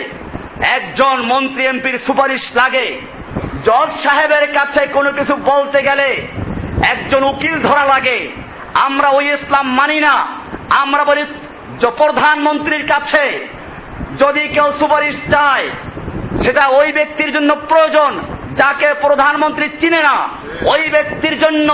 একজন মন্ত্রী এমপির সুপারিশ লাগে, জজ সাহেবের কাছে কোনো কিছু বলতে গেলে একজন উকিল ধরা লাগে, আমরা ওই ইসলাম মানি না। আমরা বলি প্রধানমন্ত্রীর কাছে যদি কেউ সুপারিশ চায় সেটা ওই ব্যক্তির জন্য প্রয়োজন যাকে প্রধানমন্ত্রী চিনে না, ওই ব্যক্তির জন্য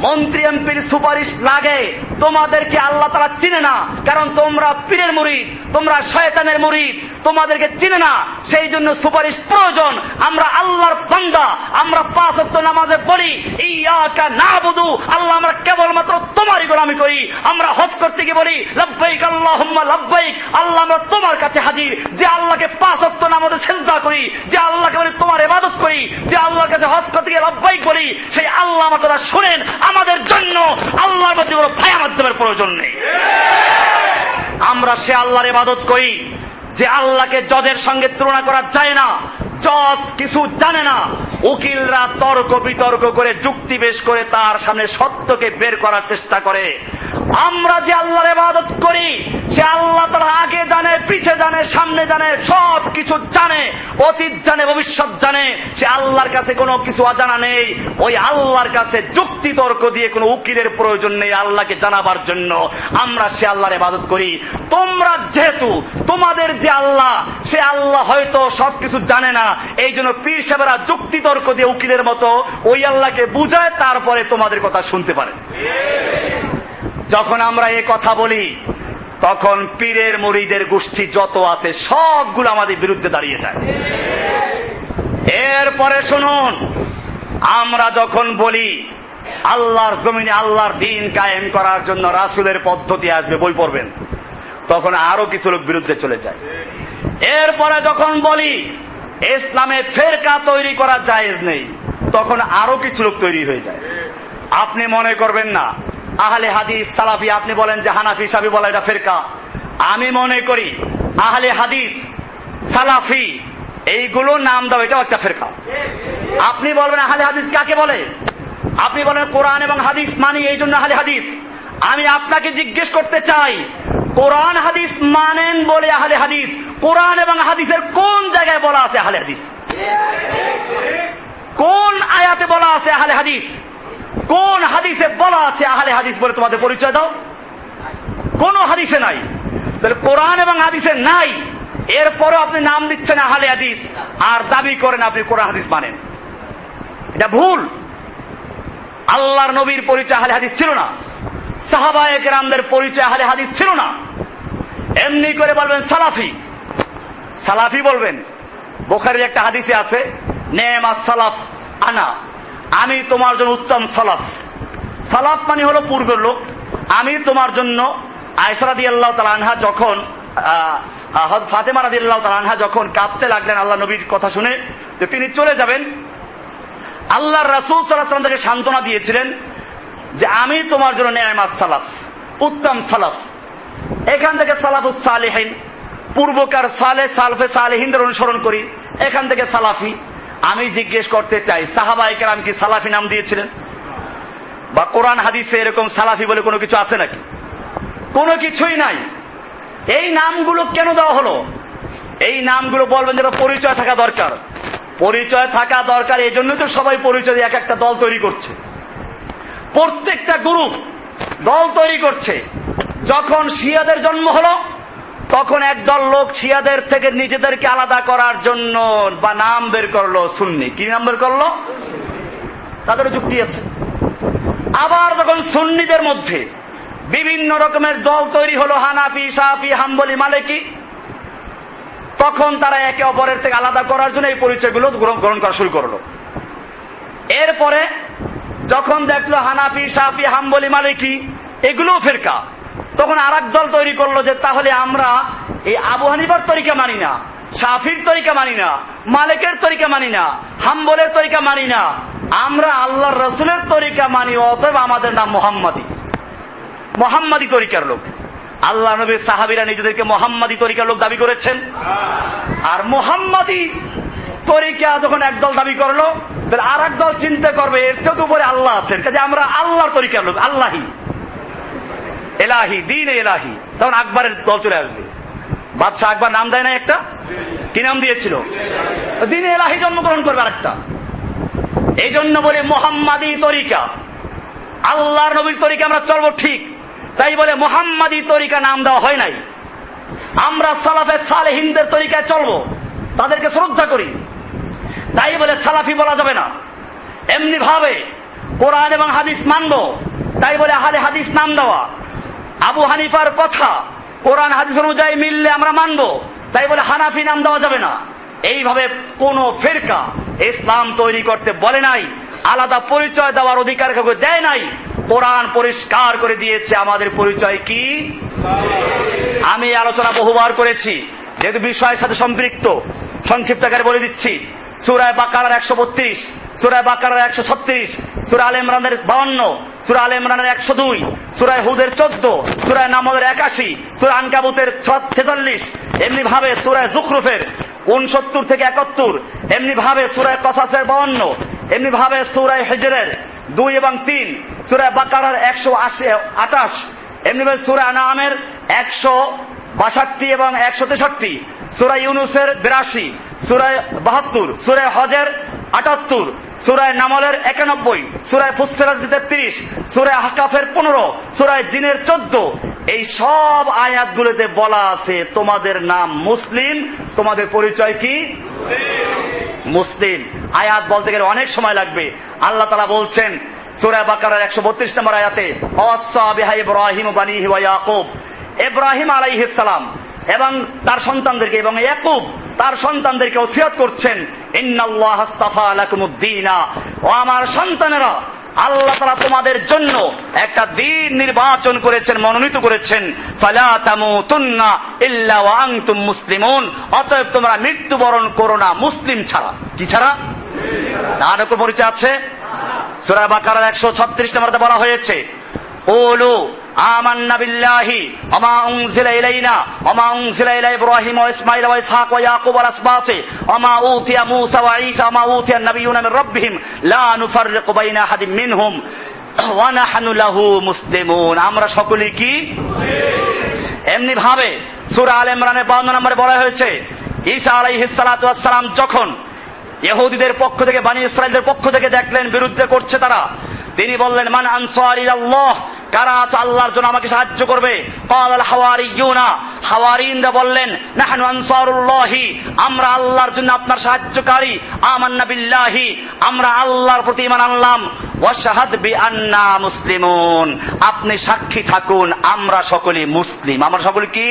মন্ত্রী এমপির সুপারিশ লাগে। তোমাদেরকে আল্লাহ তাআলা চিনে না, কারণ তোমরা পীরের মুরিদ, তোমরা শয়তানের মুরিদ, তোমাদেরকে চিনে না, সেই জন্য সুপারিশ প্রয়োজন। আমরা আল্লাহর বান্দা, আমরা 5 ওয়াক্ত নামাজে পড়ি ইয়াকা নাবুদু, আল্লাহ আমরা কেবলমাত্র তোমারই গোলামি করি। আমরা হজ করতে গিয়ে বলি লাব্বাইক আল্লাহুম্মা লাব্বাইক, আল্লাহ আমরা তোমার কাছে হাজির। যে আল্লাহকে 5 ওয়াক্ত নামাজে সিজদা করি, যে আল্লাহকে বলি তোমার ইবাদত করি, যে আল্লাহর কাছে হজ করতে গিয়ে লাব্বাইক বলি, সেই আল্লাহ আমার কথা শুনেন। আমাদের জন্য আল্লাহর মধ্যে কোনো ভায়া মাধ্যমের প্রয়োজন নেই। আমরা সে আল্লাহর ইবাদত করি যে আল্লাহকে জজের সঙ্গে তুলনা করা যায় না। জজ কিছু জানে না, উকিলরা তর্ক বিতর্ক করে যুক্তি পেশ করে তার সামনে সত্যকে বের করার চেষ্টা করে। আমরা যে আল্লাহর ইবাদত করি সে আল্লাহ তাআলা আগে জানে, পিছে জানে, সামনে জানে, সব কিছু জানে, অতীত জানে, ভবিষ্যৎ জানে। সে আল্লাহর কাছে কোনো কিছু অজানা নেই। ওই আল্লাহর কাছে যুক্তি তর্ক দিয়ে কোনো উকিলের প্রয়োজন নেই আল্লাহকে জানাবার জন্য। আমরা সে আল্লাহর ইবাদত করি। তোমরা যেহেতু তোমাদের যে আল্লাহ সে আল্লাহ হয়তো সবকিছু জানে না, এই জন্য পীর সাহেবরা যুক্তি তর্ক দিয়ে উকিলের মতো ওই আল্লাহকে বুঝায়, তারপরে তোমাদের কথা শুনতে পারে। যখন আমরা এই কথা বলি তখন পীরের মুরিদের গোষ্ঠী যত আছে সবগুলো আমাদের বিরুদ্ধে দাঁড়িয়ে যায়। এরপরে শুনুন, আমরা যখন বলি আল্লাহর জমিনে আল্লাহর দ্বীন কায়েম করার জন্য রাসূলের পদ্ধতি আসবে, বই পড়বেন, তখন আরো কিছু লোক বিরুদ্ধে চলে যায়। এরপরে যখন বলি ইসলামে ফেরকা তৈরি করা জায়েজ নেই, তখন আরো কিছু লোক তৈরি হয়ে যায়। আপনি মনে করবেন না আহলে হাদিস সালাফি, আপনি বলেন যে হানাফি সাফি বলা এটা ফেরকা। আমি মনে করি আহলে হাদিস সালাফি এইগুলো নাম দাও, এটাও একটা ফেরকা। আপনি বলবেন আহলে হাদিস কাকে বলে? আপনি বলেন কোরআন এবং হাদিস মানি, এই জন্য আহলে হাদিস। আমি আপনাকে জিজ্ঞেস করতে চাই, কোরআন হাদিস মানেন বলে আহলে হাদিস, কোরআন এবং হাদিসের কোন জায়গায় বলা আছে আহলে হাদিস? কোন আয়াতে বলা আছে আহলে হাদিস? কোন হাদিসে বলা আছে আহলে হাদিস বলে তোমাদের পরিচয় দাও? কোন হাদিসে নাই। তাহলে কোরআন এবং হাদিসে নাই, এরপরও আপনি নাম দিচ্ছেন আহলে হাদিস আর দাবি করেন আপনি কোরআন হাদিস মানেন। এটা ভুল। আল্লাহর নবীর পরিচয় আহলে হাদিস ছিল না, সাহাবায়ে কেরামদের পরিচয় আহলে হাদিস ছিল না। এমনি করে বলবেন সালাফি, সালাফি বলবেন। বুখারীর একটা হাদিসে আছে, নেমাস সালাফ আনা, আমি তোমার জন্য উত্তম সালাফ। সালাফ মানে হলো পূর্বের লোক। আমি তোমার জন্য, আয়েশা রাদিয়াল্লাহু তাআলা আনহা যখন হযরত ফাতেমা রাদিয়াল্লাহু তাআলা আনহা যখন কাঁদতে লাগলেন আল্লাহ নবীর কথা শুনে যে তিনি চলে যাবেন, আল্লাহর রাসূল সাল্লাল্লাহু আলাইহি ওয়াসাল্লাম তাকে সান্ত্বনা দিয়েছিলেন যে আমি তোমার জন্য নেমাস সালাফ, উত্তম সালাফ। এখান থেকে সালাফুস সালেহিন, পূর্বকার সালেহ সালফে সালেহিনদের অনুসরণ করি, এখান থেকে সালাফি। আমি জিজ্ঞেস করতে চাই, সাহাবায়ে কেরাম কি সালাফি নাম দিয়েছিলেন? বা কোরআন হাদিসে এরকম সালাফি বলে কোনো কিছু আছে নাকি? কোনো কিছুই নাই। এই নামগুলো কেন দেওয়া হলো? এই নামগুলো বলবেন যেটা পরিচয় থাকা দরকার। পরিচয় থাকা দরকার, এই জন্যই তো সবাই পরিচয় দিয়ে এক একটা দল তৈরি করছে, প্রত্যেকটা গ্রুপ দল তৈরি করছে। যখন শিয়াদের জন্ম হলো, তখন একদল লোক শিয়াদের থেকে নিজেদেরকে আলাদা করার জন্য বা নাম বের করলো সুন্নি। কি নাম বের করলো? তাদের যুক্তি আছে। আবার যখন সুন্নিদের মধ্যে বিভিন্ন রকমের দল তৈরি হলো, হানাফি, শাফি, হাম্বলি, মালিকি, তখন তারা একে অপরের থেকে আলাদা করার জন্য এই পরিচয়গুলো গ্রহণ করা শুরু করলো। এরপরে যখন দেখলো হানাফি, শাফি, হাম্বলি, মালিকি এগুলোও ফিরকা, তখন আর এক দল তৈরি করলো যে তাহলে আমরা এই আবু হানিফার তরিকা মানি না, শাফির তরিকা মানি না, মালিকের তরিকা মানি না, হাম্বলের তরিকা মানি না, আমরা আল্লাহর রাসূলের তরিকা মানি, অতএব আমাদের নাম মুহাম্মাদি, মুহাম্মাদি তরিকার লোক। আল্লাহ নবীর সাহাবীরা নিজেদেরকে মুহাম্মাদি তরিকার লোক দাবি করেছেন। আর মুহাম্মাদি তরিকা যখন একদল দাবি করলো, তাহলে আর এক দল চিন্তা করবে এর চেয়ে উপরে আল্লাহ আছেন, কাজে আমরা আল্লাহর তরিকার লোক, আল্লাহি এলাহি, দিন এলাহি। তখন আকবরের দল চলে আসবে। বাদশাহ আকবর নাম দেয় না একটা, কি নাম দিয়েছিল? দিন এলাহি জন্মগ্রহণ করবে আরেকটা। এই জন্য বলে মুহাম্মাদি তরিকা, আল্লাহর নবীর তরিকা আমরা চলবো ঠিক, তাই বলে মুহাম্মাদি তরিকা নাম দেওয়া হয় নাই। আমরা সালাফে সালেহিনদের তরিকায় চলবো, তাদেরকে শ্রদ্ধা করি, তাই বলে সালাফি বলা যাবে না। এমনি ভাবে কোরআন এবং হাদিস মানবো, তাই বলে আহলে হাদিস নাম দেওয়া। আবু হানিফার কথা কোরআন হাদিস অনুযায়ী মিললে আমরা মানবো, তাই বলে হানাফি নাম দেওয়া যাবে না। এইভাবে কোন ফিরকা ইসলাম তৈরি করতে বলে নাই, আলাদা পরিচয় দেওয়ার অধিকার কাউকে দেয় নাই। কোরআন পরিষ্কার করে দিয়েছে আমাদের পরিচয় কি। আমি আলোচনা বহুবার করেছি, যেহেতু বিষয়ের সাথে সম্পৃক্ত, সংক্ষিপ্ত আকারে বলে দিচ্ছি। সূরা বাকারার 132, সূরা বাকারার 136, সূরা আলে ইমরানের 52, সূরা আলে ইমরানের 102, সূরা হুদের 14, সূরা নামলের 81, সূরা আনকাবুতের 46, এমনি ভাবে সূরা যুখরুফের 69 থেকে 71, এমনি ভাবে সূরা কসাসের 52, এমনি ভাবে সূরা হিজরের 2 এবং 3, সূরা বাকারার 128, এমনি ভাবে সূরা আনআমের 162 এবং 163, সূরা ইউনূসের 82, সূরা 72, সূরা হজের 78, সূরা নামলের 91, সূরা ফুসসিলাত 33, সূরা আহকাফের 15, সূরা জিনের 14। এই সব আয়াতগুলোতে বলা আছে তোমাদের নাম মুসলিম, তোমাদের পরিচয় কি? মুসলিম। আয়াত বলতে গেলে অনেক সময় লাগবে। আল্লাহ তাআলা বলছেন সূরা বাকারার 132 নম্বর আয়াতে, ওয়াসা বিহা ইব্রাহিম বানিহি ওয়া ইয়াকুব, ইব্রাহিম আলাইহিস সালাম এবং তার সন্তানদেরকে এবং ইয়াকুব তার সন্তানদেরকে ওসিয়ত করছেন, ইন্নাল্লাহা আস্তাফা লাকুমুদ দীনা, ও আমার সন্তানেরা, আল্লাহ তাআলা তোমাদের জন্য একটা দিন নির্বাচন করেছেন, মনোনীত করেছেন, ফালা তামুতুন্না ইল্লা ওয়া আনতুম মুসলিমুন, অতএব তোমরা মৃত্যুবরণ করো না মুসলিম ছাড়া। কি ছাড়া? তার উপর পরিচয় আছে। সূরা বাকারার 136 নম্বরে বলা হয়েছে, قولوا آمنا بالله وما أنزل إلينا وما أنزل إلى إبراهيم وإسماعيل وإسحاق ويعقوب والأسباط وما أوتي موسى وعيسى وما أوتي النبيون من ربهم لا نفرق بين أحد منهم ونحن له مسلمون। আমরা সকলে কি এমনি ভাবে সূরা আলে ইমরানের 52 নম্বরে বলা হয়েছে, ঈসা আলাইহিস সালাতু ওয়াস সালাম যখন ইহুদিদের পক্ষ থেকে, বনি ইসরাঈলদের পক্ষ থেকে দেখলেন বিরুদ্ধে করছে তারা, তিনি বললেন, মান আনসারি আল্লাহ, কারা আছে আল্লাহর জন্য আমাকে সাহায্য করবে? ক্বালাল হাওয়ারিয়ুনা, হাওয়ারিনরা বললেন, নাহনু আনসারুল্লাহি, আমরা আল্লাহর জন্য আপনার সাহায্যকারী। আমান্না বিল্লাহি, আমরা আল্লাহর প্রতি ঈমান আনলাম। ওয়াশহাদ বিআন্না মুসলিমুন, আপনি সাক্ষী থাকুন আমরা সকলে মুসলিম। আমরা সকলে কি?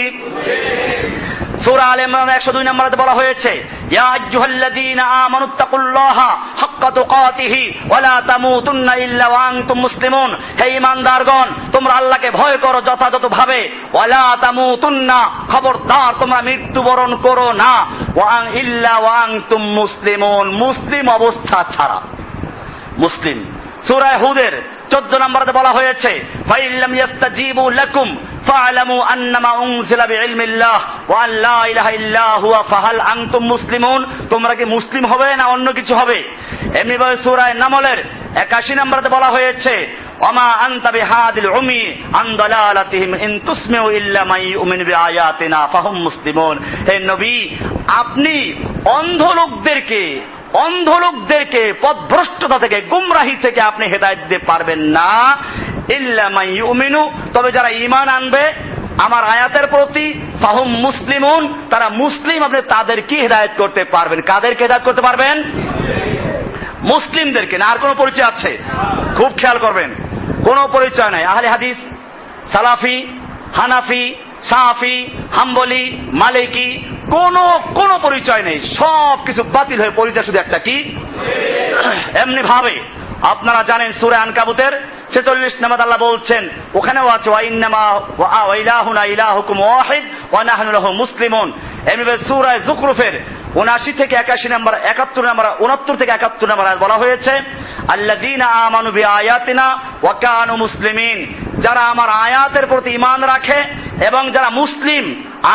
সূরা আলে ইমরান 102 নম্বরে বলা হয়েছে, ইয়া আইয়ুহাল্লাযীনা আমানুত্তাকুল্লাহা হাক্কা তুকাতিহি ওয়া লা তামুতুন্না ইল্লা ওয়া আনতুম মুসলিমুন, হে ঈমানদারগণ তোমরা আল্লাহকে ভয় করো যথাযথভাবে, ওয়া লা তামুতুন্না, খবরদার তোমরা মৃত্যুবরণ করো না, ইল্লা ওয়া আনতুম মুসলিমুন, মুসলিম অবস্থা ছাড়া। মুসলিম। সূরা হুদের 14 নম্বরে বলা হয়েছে, ফাইল্লাম ইয়াস্তাজিবু লাকুম ফা'লামু আন্নামা উনজিলা বিইলমিল্লাহ ওয়া আন লা ইলাহা ইল্লা হুয়া ফাহাল আনতুম মুসলিমুন, তোমরা কি মুসলিম হবে না অন্য কিছু হবে? এমনি ভাবে সূরা নামলের 81 নম্বরে বলা হয়েছে, ওয়ামা আনতা বিহাদিল উমি আন দালালাতিহিম ইন তুসমিউ ইল্লা মান ইউমিনু বিআয়াতিনা ফাহুম মুসলিমুন। হে নবী, আপনি অন্ধ লোকদেরকে পথভ্রষ্টতা থেকে, গুমরাহি থেকে আপনি হেদায়েত দিতে পারবেন না, ইল্লা মান ইউমিনু, তবে যারা ঈমান আনবে আমার আয়াতের প্রতি, ফাহুম মুসলিমুন, তারা মুসলিম, আপনি তাদেরকে হেদায়েত করতে পারবেন। কাদেরকে হেদায়েত করতে পারবেন? মুসলিমদেরকে। না আর কোন পরিচয় আছে? খুব খেয়াল করবেন, কোন পরিচয় নাই। আহলে হাদিস, সালাফি, হানাফি, শাফি, হাম্বলি, মালিকি, কোন পরিচয় নেই। সব কিছু বাতিল হয়ে পরিচয় শুধু একটা, কি? এমনি ভাবে আপনারা জানেন সূরা আনকাবুতের 46 নম্বরে আল্লাহ বলছেন, ওখানেও আছে, ওয়া ইন্নামা ওয়া ইলাহুনা ইলাহুকুম ওয়াহিদ ওয়া নাহনু লাহু মুসলিমুন। এমনি সূরা যুখরুফের 79 থেকে 81 নম্বর, 71 নম্বর, 69 থেকে 71 নম্বর বলা হয়েছে, আল্লাযীনা আমানু বিআয়াতিনা ওয়া কানু মুসলিমিন, যারা আমার আয়াতের প্রতি ঈমান রাখে এবং যারা মুসলিম,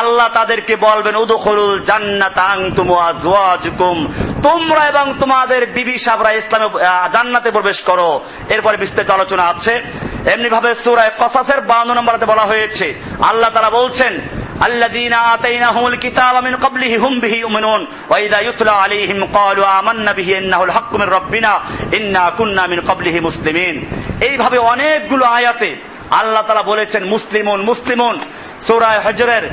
আল্লাহ তাদেরকে বলবেন, উদখুলুল জান্নাতা আনতুম ওয়া আজওয়াজুকুম, তোমরা এবং তোমাদের বিবি সাবরা ইসলামে জান্নাতে প্রবেশ করো। এরপরে বিস্তারিত আলোচনা আছে। এমনি ভাবে সূরা কসাসের 52 নম্বরে বলা হয়েছে, আল্লাহ তাআলা বলছেন, আল্লাযীনা আতাইনাহুমুল কিতাবা মিন ক্বাবলিহি হুম বিহি ইউমিনুন ওয়া ইযা ইউতলা আলাইহিম ক্বালু আমান্না বিহি ইন্নাহুল হাক্কু মির রাব্বিনা ইন্না কুন্না মিন ক্বাবলিহি মুসলিমিন। এইভাবে অনেকগুলো আয়াতে আল্লাহ তাআলা বলেছেন মুসলিমুন মুসলিমুন। সূরা হজরের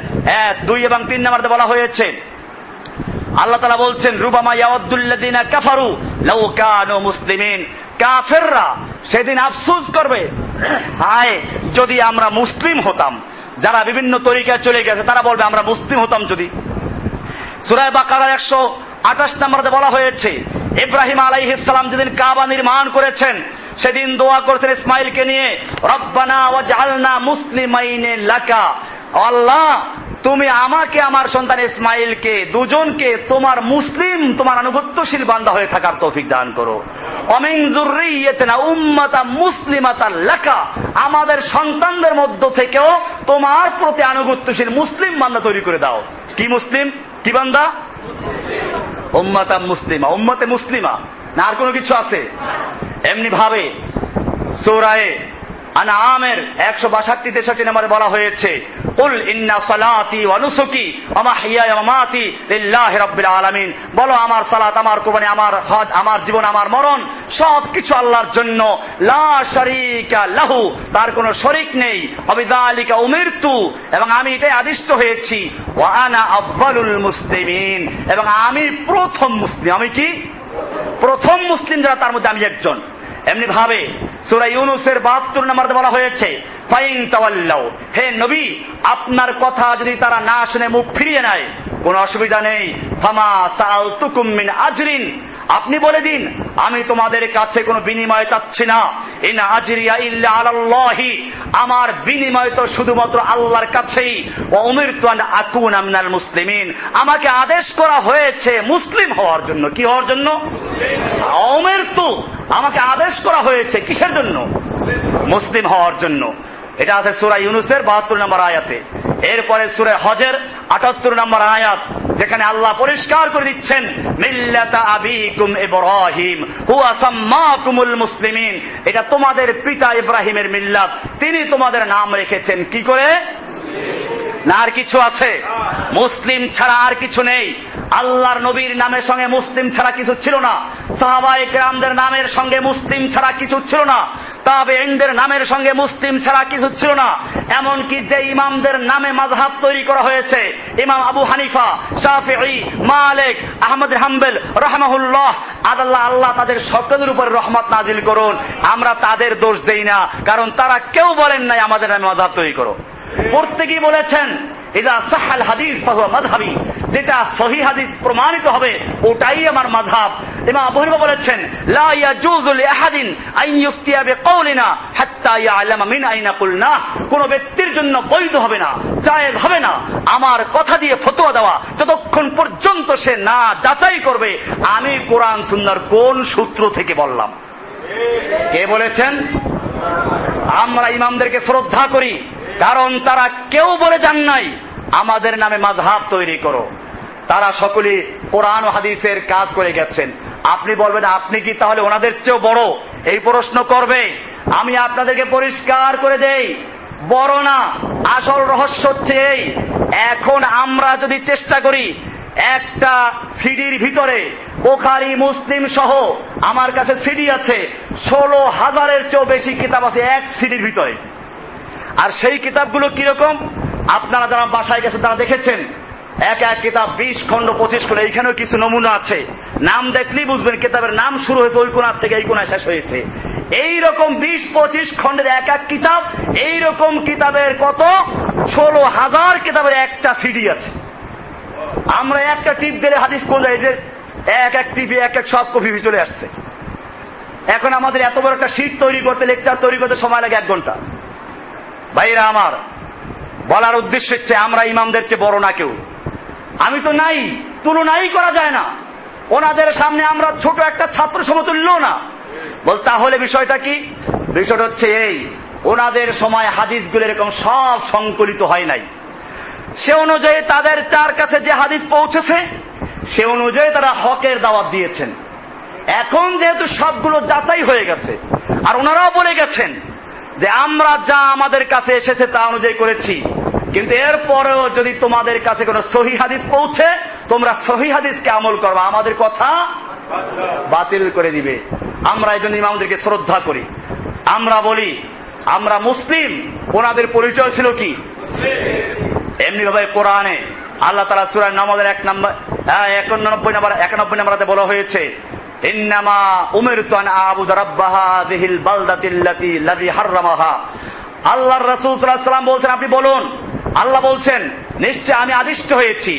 2 এবং 3 নম্বরে বলা হয়েছে, আল্লাহ তাআলা বলছেন, রুবামা ইয়াউদ্দুল্লাযীনা কাফারু লাউ কানু মুসলিমিন, কাফেররা সেদিন আফসোস করবে, হায় যদি আমরা মুসলিম হতাম। যারা বিভিন্ন তরিকায় চলে গেছে তারা বলবে আমরা মুসলিম হতাম যদি। সূরা বাকারার 128 নম্বরে বলা হয়েছে, ইব্রাহিম আলাইহিস সালাম যেদিন কাবা নির্মাণ করেছেন সেদিন দোয়া করেছেন ইসমাইলকে নিয়ে, রব্বানা ওয়াজআলনা মুসলিমাইন লাকা, আল্লাহ তুমি আমাকে আমার সন্তান ইসমাইলকে দুজনকে তোমার মুসলিম, তোমার আনুগত্যশীল বান্দা হয়ে থাকার তৌফিক দান করো। ওমিন যুররিয়াতিনা উম্মাতাম মুসলিমাতাল লাকা, আমাদের সন্তানদের মধ্য থেকেও তোমার প্রতি আনুগত্যশীল মুসলিম বান্দা তৈরি করে দাও। কি মুসলিম? কি বান্দা? উম্মাতাম মুসলিমা, উম্মতে মুসলিমা। না আর কোনো কিছু আছে? এমনি ভাবে সূরা আনআমের 162-63 নম্বরে বলা হয়েছে, কুল ইন্না সালাতি ওয়া নুসুকি ওয়া মাহইয়ায়া ওয়া মামাতি লিল্লাহি রাব্বিল আলামিন, বলো আমার সালাত, আমার কুরবানি, আমার হজ, আমার জীবন, আমার মরণ সবকিছু আল্লাহর জন্য, লা শারীকা লাহু, তার কোনো শরীক নেই, ওয়া বিযালিকা উমিরতু, এবং আমি এটাই আদিষ্ট হয়েছি, ওয়া আনা আফযালুল মুসলিমিন, এবং আমি প্রথম মুসলিম। আমি কি? প্রথম মুসলিম যারা, তার মধ্যে আমি একজন। এমনি ভাবে সূরা ইউনূসের 72 নম্বরে বলা হয়েছে, ফাইন তাওয়াল্লাউ, হে নবী আপনার কথা যদি তারা না শুনে মুখ ফিরিয়ে নেয় কোনো অসুবিধা নেই, ফামা সাআলতুকুম মিন আজরিন, আপনি বলে দিন, আমি তোমাদের কাছে কোনো বিনিময় চাচ্ছি না। ইন আজরিয়া ইল্লা আলাল্লাহি, আমার বিনিময় তো শুধুমাত্র আল্লাহর কাছেই। ওয়া উমিরতু আন আকুনা মিনাল মুসলিমিন, আমাকে আদেশ করা হয়েছে মুসলিম হওয়ার জন্য। কি হওয়ার জন্য? উমিরতু, আমাকে আদেশ করা হয়েছে কিসের জন্য? মুসলিম হওয়ার জন্য। এটা আছে সূরা ইউনূসের 72 নম্বর আয়াতে। এরপরে সূরা হজের 78 নম্বর আয়াত, যেখানে আল্লাহ পরিষ্কার করে দিচ্ছেন, মিল্লাতা আবিকুম ইব্রাহিম হুয়া সাম্মাকুমুল মুসলিমিন, এটা তোমাদের পিতা ইব্রাহিমের মিল্লাত, তিনি তোমাদের নাম রেখেছেন কি করে? না আর কিছু আছে? মুসলিম ছাড়া আর কিছু নেই। আল্লাহর নবীর নামের সঙ্গে মুসলিম ছাড়া কিছু ছিল না। সাহাবায়ে কেরামদের নামের সঙ্গে মুসলিম ছাড়া কিছু ছিল না। তাবেঈনদের নামের সঙ্গে মুসলিম ছাড়া কিছু ছিল না। এমনকি যে ইমামদের নামে মাযহাব তৈরি করা হয়েছে, ইমাম আবু হানিফা, শাফিঈ, মালিক, আহমদ হাম্বল রাহমাহুল্লাহ, আল্লাহ তাদের সকলের উপর রহমত নাজিল করুন। আমরা তাদের দোষ দেই না, কারণ তারা কেউ বলেন নাই আমাদের নামে মাযহাব তৈরি করো। প্রত্যেকেই বলেছেন ইযা সাহাল হাদিস ফাহুয়া মাযহাবি, যেটা সহিহ হাদিস প্রমাণিত হবে ওটাই আমার মাযহাব। ইমাম আবু হানিফা বলেছেন, লা ইয়াজুযু লিআহাদিন আন ইফতিয়া বিকাউলিনা হাত্তা ইয়ালামা মিন আইনা কুলনা, কোন ব্যক্তির জন্য বৈধ হবে না, জায়েজ হবে না আমার কথা দিয়ে ফতোয়া দেওয়া যতক্ষণ পর্যন্ত সে না যাচাই করবে আমি কোরআন সুন্নাহর কোন সূত্র থেকে বললাম। কে বলেছেন? আমরা ইমামদেরকে শ্রদ্ধা করি, কারণ তারা কেউ বলে যান নাই আমাদের নামে মাযহাব তৈরি করো। তারা সকলেই কোরআন ও হাদিসের কাজ করে গেছেন। আপনি বলবেন আপনি কি তাহলে ওনাদের চেয়েও বড়? এই প্রশ্ন করবে। আমি আপনাদেরকে পরিষ্কার করে দেই, বড় না। আসল রহস্য হচ্ছে এই, এখন আমরা যদি চেষ্টা করি একটা সিডির ভিতরে বুখারী মুসলিম সহ, আমার কাছে সিডি আছে 16,000-এর চেয়েও বেশি কিতাব আছে এক সিডির ভিতরে। আর সেই কিতাবগুলো কিরকম আপনারা যারা বাসায় গেছে তারা দেখেছেন। এক এক কিতাব 20 খণ্ড 25 খণ্ড। এইখানেও কিছু নমুনা আছে, নাম দেখলেই বুঝবেন কিতাবের নাম শুরু হয়েছে ওই কোণার থেকে এই কোণায় শেষ হয়েছে। এইরকম 20-25 খণ্ডের এক এক কিতাব। এইরকম কিতাবের কত 16,000 কিতাবের একটা সিডি আছে। আমরা একটা টিপ দিলে হাদিস কোন যায় যে এক এক টিপে এক এক সব কপি চলে আসছে। এখন আমাদের এত বড় একটা শীট তৈরি করতে, লেকচার তৈরি করতে সময় লাগে 1 ঘন্টা। ভাইরা আমার, বলার উদ্দেশ্য হচ্ছে আমরা ইমামদের চেয়ে বড় না কেউ। আমি তো নাই, তুলনাই করা যায় না। ওনাদের সামনে আমরা ছোট একটা ছাত্র সমতুল্য না। বল তাহলে বিষয়টা কি? বিষয়টা হচ্ছে এই, ওনাদের সময় হাদিসগুলো এরকম সব সংকলিত হয় নাই। সে অনুযায়ী তাদের তার কাছে যে হাদিস পৌঁছেছে সে অনুযায়ী তারা হকের দাওয়াত দিয়েছেন। এখন যেহেতু সবগুলো যাচাই হয়ে গেছে, আর ওনারাও বলে গেছেন যে আমরা যা আমাদের কাছে এসেছে তা অনুযায়ী করেছি, কিন্তু এরপরেও যদি তোমাদের কাছে কোনো সহিহ হাদিস পৌঁছে তোমরা সহিহ হাদিসকে আমল করবে, আমাদের কথা বাতিল করে দিবে। আমরা এই জন্য ইমামদেরকে শ্রদ্ধা করি। আমরা বলি আমরা মুসলিম। ওনাদের পরিচয় ছিল কি? এমনি ভাবে কোরআনে আল্লাহ তাআলা সূরা নামাজের 91 নম্বরে বলা হয়েছে, ইন্নামা উমিরতু আন আ'বুদা রাব্বা হাযিহিল বালদাতিল্লাতী লাযী হাররামাহা। আল্লাহর রাসূল সাল্লাল্লাহু আলাইহি ওয়াসাল্লাম বলছেন, আপনি বলুন, আল্লাহ বলছেন নিশ্চয় আমি আদিষ্ট হয়েছি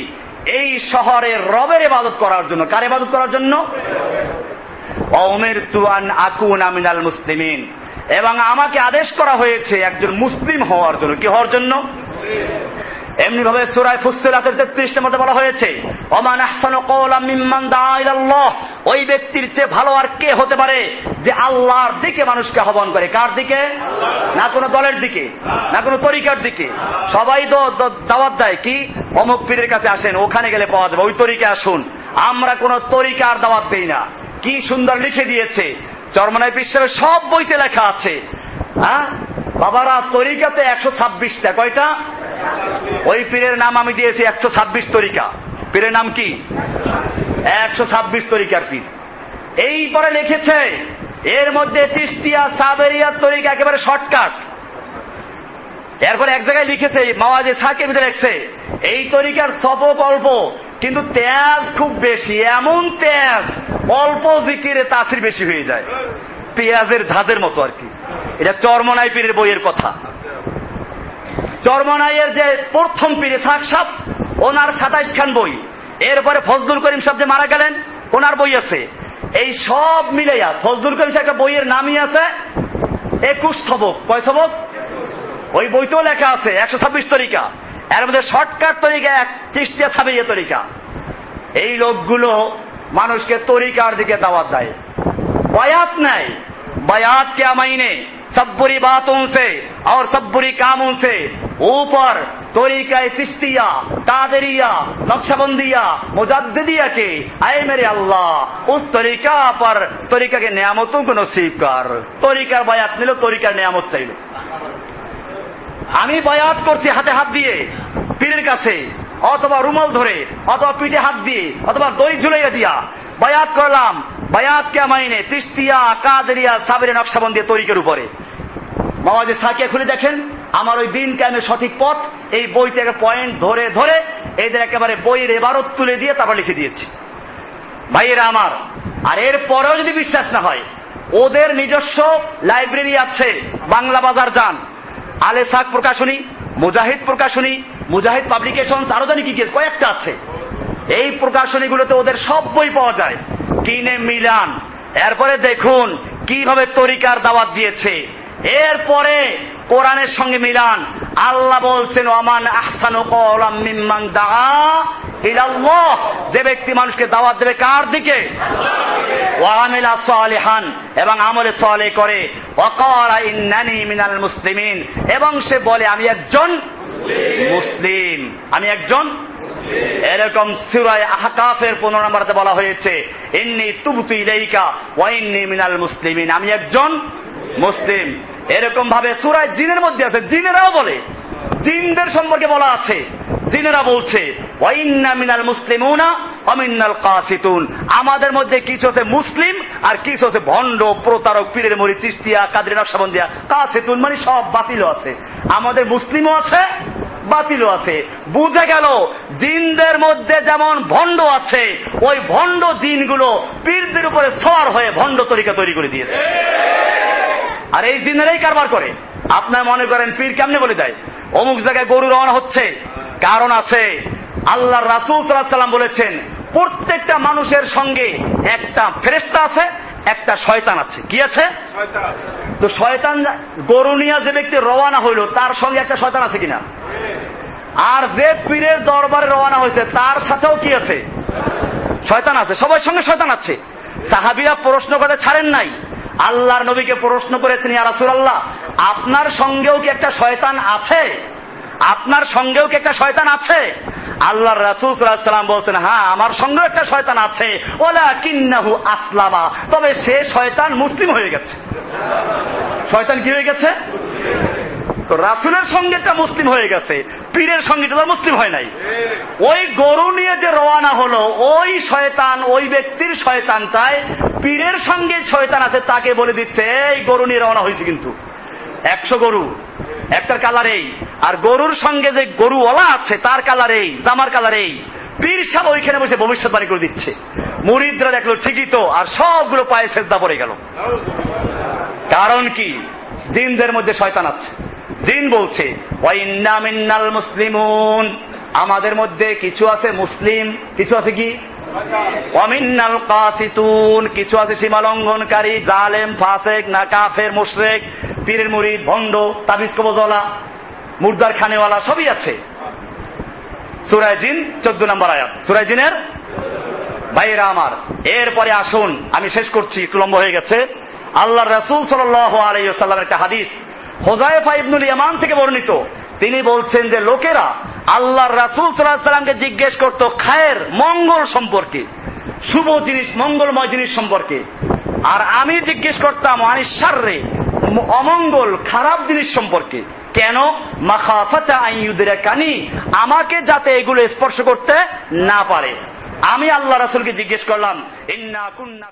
এই শহরের রবের ইবাদত করার জন্য। কার ইবাদত করার জন্য? ওয়া উমিরতু আন আকুনা মিনাল মুসলিমিন, এবং আমাকে আদেশ করা হয়েছে একজন মুসলিম হওয়ার জন্য। কি হওয়ার জন্য? এমনি ভাবে সূরা ফুসসিলাতের 33 নম্বরে বলা হয়েছে, ওমান আহসানু কওলাম মিম্মান দাআ ইলাল্লাহ, ওই ব্যক্তির চেয়ে ভালো আর কে হতে পারে যে আল্লাহর দিকে মানুষকে আহ্বান করে। কার দিকে? না কোনো দলের দিকে, না কোনো তরিকার দিকে। সবাই তো দাওয়াত দেয় কি অমুক পীরের কাছে আসেন, ওখানে গেলে পাওয়া যাবে, ওই তরিকা আসুন। আমরা কোনো তরিকার দাওয়াত দেই না। কি সুন্দর লিখে দিয়েছে চরমনাই পীর সাহেবের সব বইতে লেখা আছে। হ্যাঁ বাবারা, তরিকাতে 126টা। কয়টা? ওই পীরের নাম আমি দিয়েছি 126 তরিকা। পীরের নাম কি? 126 তরিকার পীর। এই পরে লিখেছে এর মধ্যে চিশতিয়া সাবেরিয়া তরিকা একেবারে শর্টকাট। এরপরে এক জায়গায় লিখেছে মাওয়াজে সাকে ভিতরে লিখছে এই তরিকার সফক অল্প কিন্তু তেজ খুব বেশি। এমন তেজ অল্প জিকিরে তাসির বেশি হয়ে যায়, পেঁয়াজের ঝাঁজের মতো আর কি। এটা চরমনাই পীরের বইয়ের কথা। চরমনাইয়ের যে প্রথম পীর ইসহাক সাহেব, ওনার 27 খান বই। এরপরে ফজলুল করিম সাহেব যে মারা গেলেন, ওনার বই আছে। এই সব মিলাইয়া ফজলুল করিম একটা বইয়ের নামই আছে 21 সবক। কয় সবক? ওই বইতেও লেখা আছে 126 তরিকা, এর মধ্যে শর্টকাট তরিকা 30টা সাবিয়া তরিকা। এই লোকগুলো মানুষকে তরিকার দিকে দাওয়াত দেয়, বায়াত নেয়। बायात क्या महीने सब बुरी बातों से और सब बुरी कामों से ऊपर तरीका चिश्तिया, कादरिया, नक्शबंदिया, मुजद्दिदिया के आए मेरे अल्लाह उस तरीका पर तरीका के नियामतों को नसीब कर। तरीकार बायात निलो, तरीकार नियामत चाइलो। আমি বায়াত করছি হাতে হাত দিয়ে পীরের কাছে, অথবা রুমাল ধরে, অথবা পিঠে হাত দিয়ে, অথবা দই ঝুলাইয়া দিয়া বায়াত করলাম। বায়াত কে মাইনে চিশতিয়া, কাদেরিয়া, সাবেরে নকশাবন্দি তরিকার উপরে। মাওয়াজে সাকিয়া খুলে দেখেন আমার ওই দিন কায়েমের সঠিক পথ, এই বই থেকে পয়েন্ট ধরে ধরে এদের একেবারে বইয়ের এবারত তুলে দিয়ে তারপর লিখে দিয়েছি। ভাইয়েরা আমার, আর এর পরেও যদি বিশ্বাস না হয়, ওদের নিজস্ব লাইব্রেরি আছে, বাংলা বাজার যান, আলে সাক প্রকাশনী, মুজাহিদ প্রকাশনী, মুজাহিদ পাবলিকেশন, আরো জানি কি কি কয়েকটা আছে। এই প্রকাশনীগুলোতে ওদের সব বই পাওয়া যায়, কিনে মিলান। এরপরে দেখুন কিভাবে তরিকার দাওয়াত দিয়েছে। এরপরে কোরআনের সঙ্গে মিলান। আল্লাহ বলছেন ওয়ামান আহসানু কওলাম মিম্মান দাআ ইলাল্লাহ, যে ব্যক্তি মানুষকে দাওয়াত দেবে কার দিকে? ওয়া আমিলা সালিহান, এবং আমলে সালেহ করে, ওয়া ক্বালা ইন্নানি মিনাল মুসলিমিন, এবং সে বলে আমি একজন মুসলিম, আমি একজন। এরকম সূরা আহকাফের 15 নম্বরে বলা হয়েছে ইন্নী তুবতু ইলাইকা ওয়া ইন্নী মিনাল মুসলিমিন, আমি একজন মুসলিম। এরকম ভাবে সূরা জিনের মধ্যে আছে, জিনেরাও বলে, জিনদের সম্পর্কে বলা আছে, জিনেরা বলছে ওয়া ইন্না মিনাল মুসলিমুনা ওয়া মিনাল কাসিতুন, আমাদের মধ্যে কিছু আছে মুসলিম আর কিছু আছে ভণ্ড, প্রতারক, পীরের মুরিদ, চিশতিয়া, কাদরি, নকশবন্দিয়া, কাসিতুন মানে সব বাতিলও আছে। আমাদের মুসলিমও আছে, বাতিলও আছে। বুঝে গেল জিনদের মধ্যে যেমন ভণ্ড আছে, ওই ভণ্ড জিনগুলো পীরদের উপরে সওয়ার হয়ে ভণ্ড তরিকা তৈরি করে দিয়েছে। আর এই জিনেরাই কারবার করে। আপনার মনে করেন পীর কেমনে বলে দেয় অমুক জায়গায় গরু রওনা হচ্ছে, কারণ আছে। আল্লাহর রাসূল সাল্লাল্লাহু আলাইহি ওয়াসাল্লাম বলেছেন প্রত্যেকটা মানুষের সঙ্গে একটা ফেরেশতা আছে, একটা শয়তান আছে। কি আছে? তো শয়তান, গরু নিয়ে যে ব্যক্তি রওনা হইল তার সঙ্গে একটা শয়তান আছে কিনা? আর যে পীরের দরবারে রওনা হয়েছে তার সাথেও কি আছে? শয়তান আছে। সবার সঙ্গে শয়তান আছে। সাহাবীরা প্রশ্ন করে ছাড়েন নাই, আল্লাহর নবীকে প্রশ্ন করেছেন ইয়া রাসূলুল্লাহ আপনার সঙ্গেও কি একটা শয়তান আছে? আপনার সঙ্গেও কি একটা শয়তান আছে? আল্লাহর রাসূল সাল্লাল্লাহু আলাইহি ওয়াসাল্লাম বলছেন হ্যাঁ আমার সঙ্গেও একটা শয়তান আছে, ওয়ালাকিন্নাহু আসলামা, তবে সে শয়তান মুসলিম হয়ে গেছে। শয়তান কি হয়ে গেছে? তো রাসূলের সঙ্গে একটা মুসলিম হয়ে গেছে, পীরের সঙ্গে তো মুসলিম হয় নাই। ওই গরু নিয়ে যে রওনা হলো ওই শয়তান, ওই ব্যক্তির শয়তানটাই পীরের সঙ্গে শয়তান আছে, তাকে বলে দিচ্ছে এই গরু নিয়ে রওনা হয়েছে, কিন্তু 100 গরু, একটার কালার এই, আর গরুর সঙ্গে যে গরুওয়ালা আছে তার কালার এই, জামার কালার এই। পীর সাহেব ওইখানে বসে ভবিষ্যৎবাণী করে দিচ্ছে। মুরিদরা দেখলো ঠিকই তো, আর সবগুলো পায়ে সেজদা পড়ে গেল। কারণ কি? জিনদের মধ্যে শয়তান আছে। জিন বলছে ওয়া ইন্না মিনাল মুসলিমুন, আমাদের মধ্যে কিছু আছে মুসলিম, কিছু আছে কি? ওয়া মিনাল কাসিতুন, কিছু আছে সীমা লঙ্ঘনকারী, জালেম, ফাসিক, না কাফের, মুশরিক, পীরের মুরিদ, ভণ্ড, তাবিজ কবজওয়ালা, মুর্দার খানেওয়ালা, সবই আছে। সূরা জিন 14 নম্বর আয়াত, সূরা জিনের। ভাইরা আমার, এরপরে আসুন, আমি শেষ করছি, একটু লম্বা হয়ে গেছে। আল্লাহর রাসূল সাল্লাল্লাহু আলাইহি ওয়াসাল্লামের একটা হাদিস হুযায়ফা ইবনুল ইয়ামান থেকে বর্ণিত। তিনি বলছেন যে লোকেরা আল্লাহর রাসূল সাল্লাল্লাহু আলাইহি ওয়াসাল্লামকে জিজ্ঞেস করত খায়ের, মঙ্গল সম্পর্কে, শুভ জিনিস, মঙ্গলময় জিনিস সম্পর্কে, আর আমি জিজ্ঞেস করতাম আনিশ শাররে, অমঙ্গল, খারাপ জিনিস সম্পর্কে। কেন? মাখাফাতা আন ইউদরিকানি, আমাকে যাতে এগুলো স্পর্শ করতে না পারে। আমি আল্লাহ রাসূলকে জিজ্ঞেস করলাম ইন্না কুন্না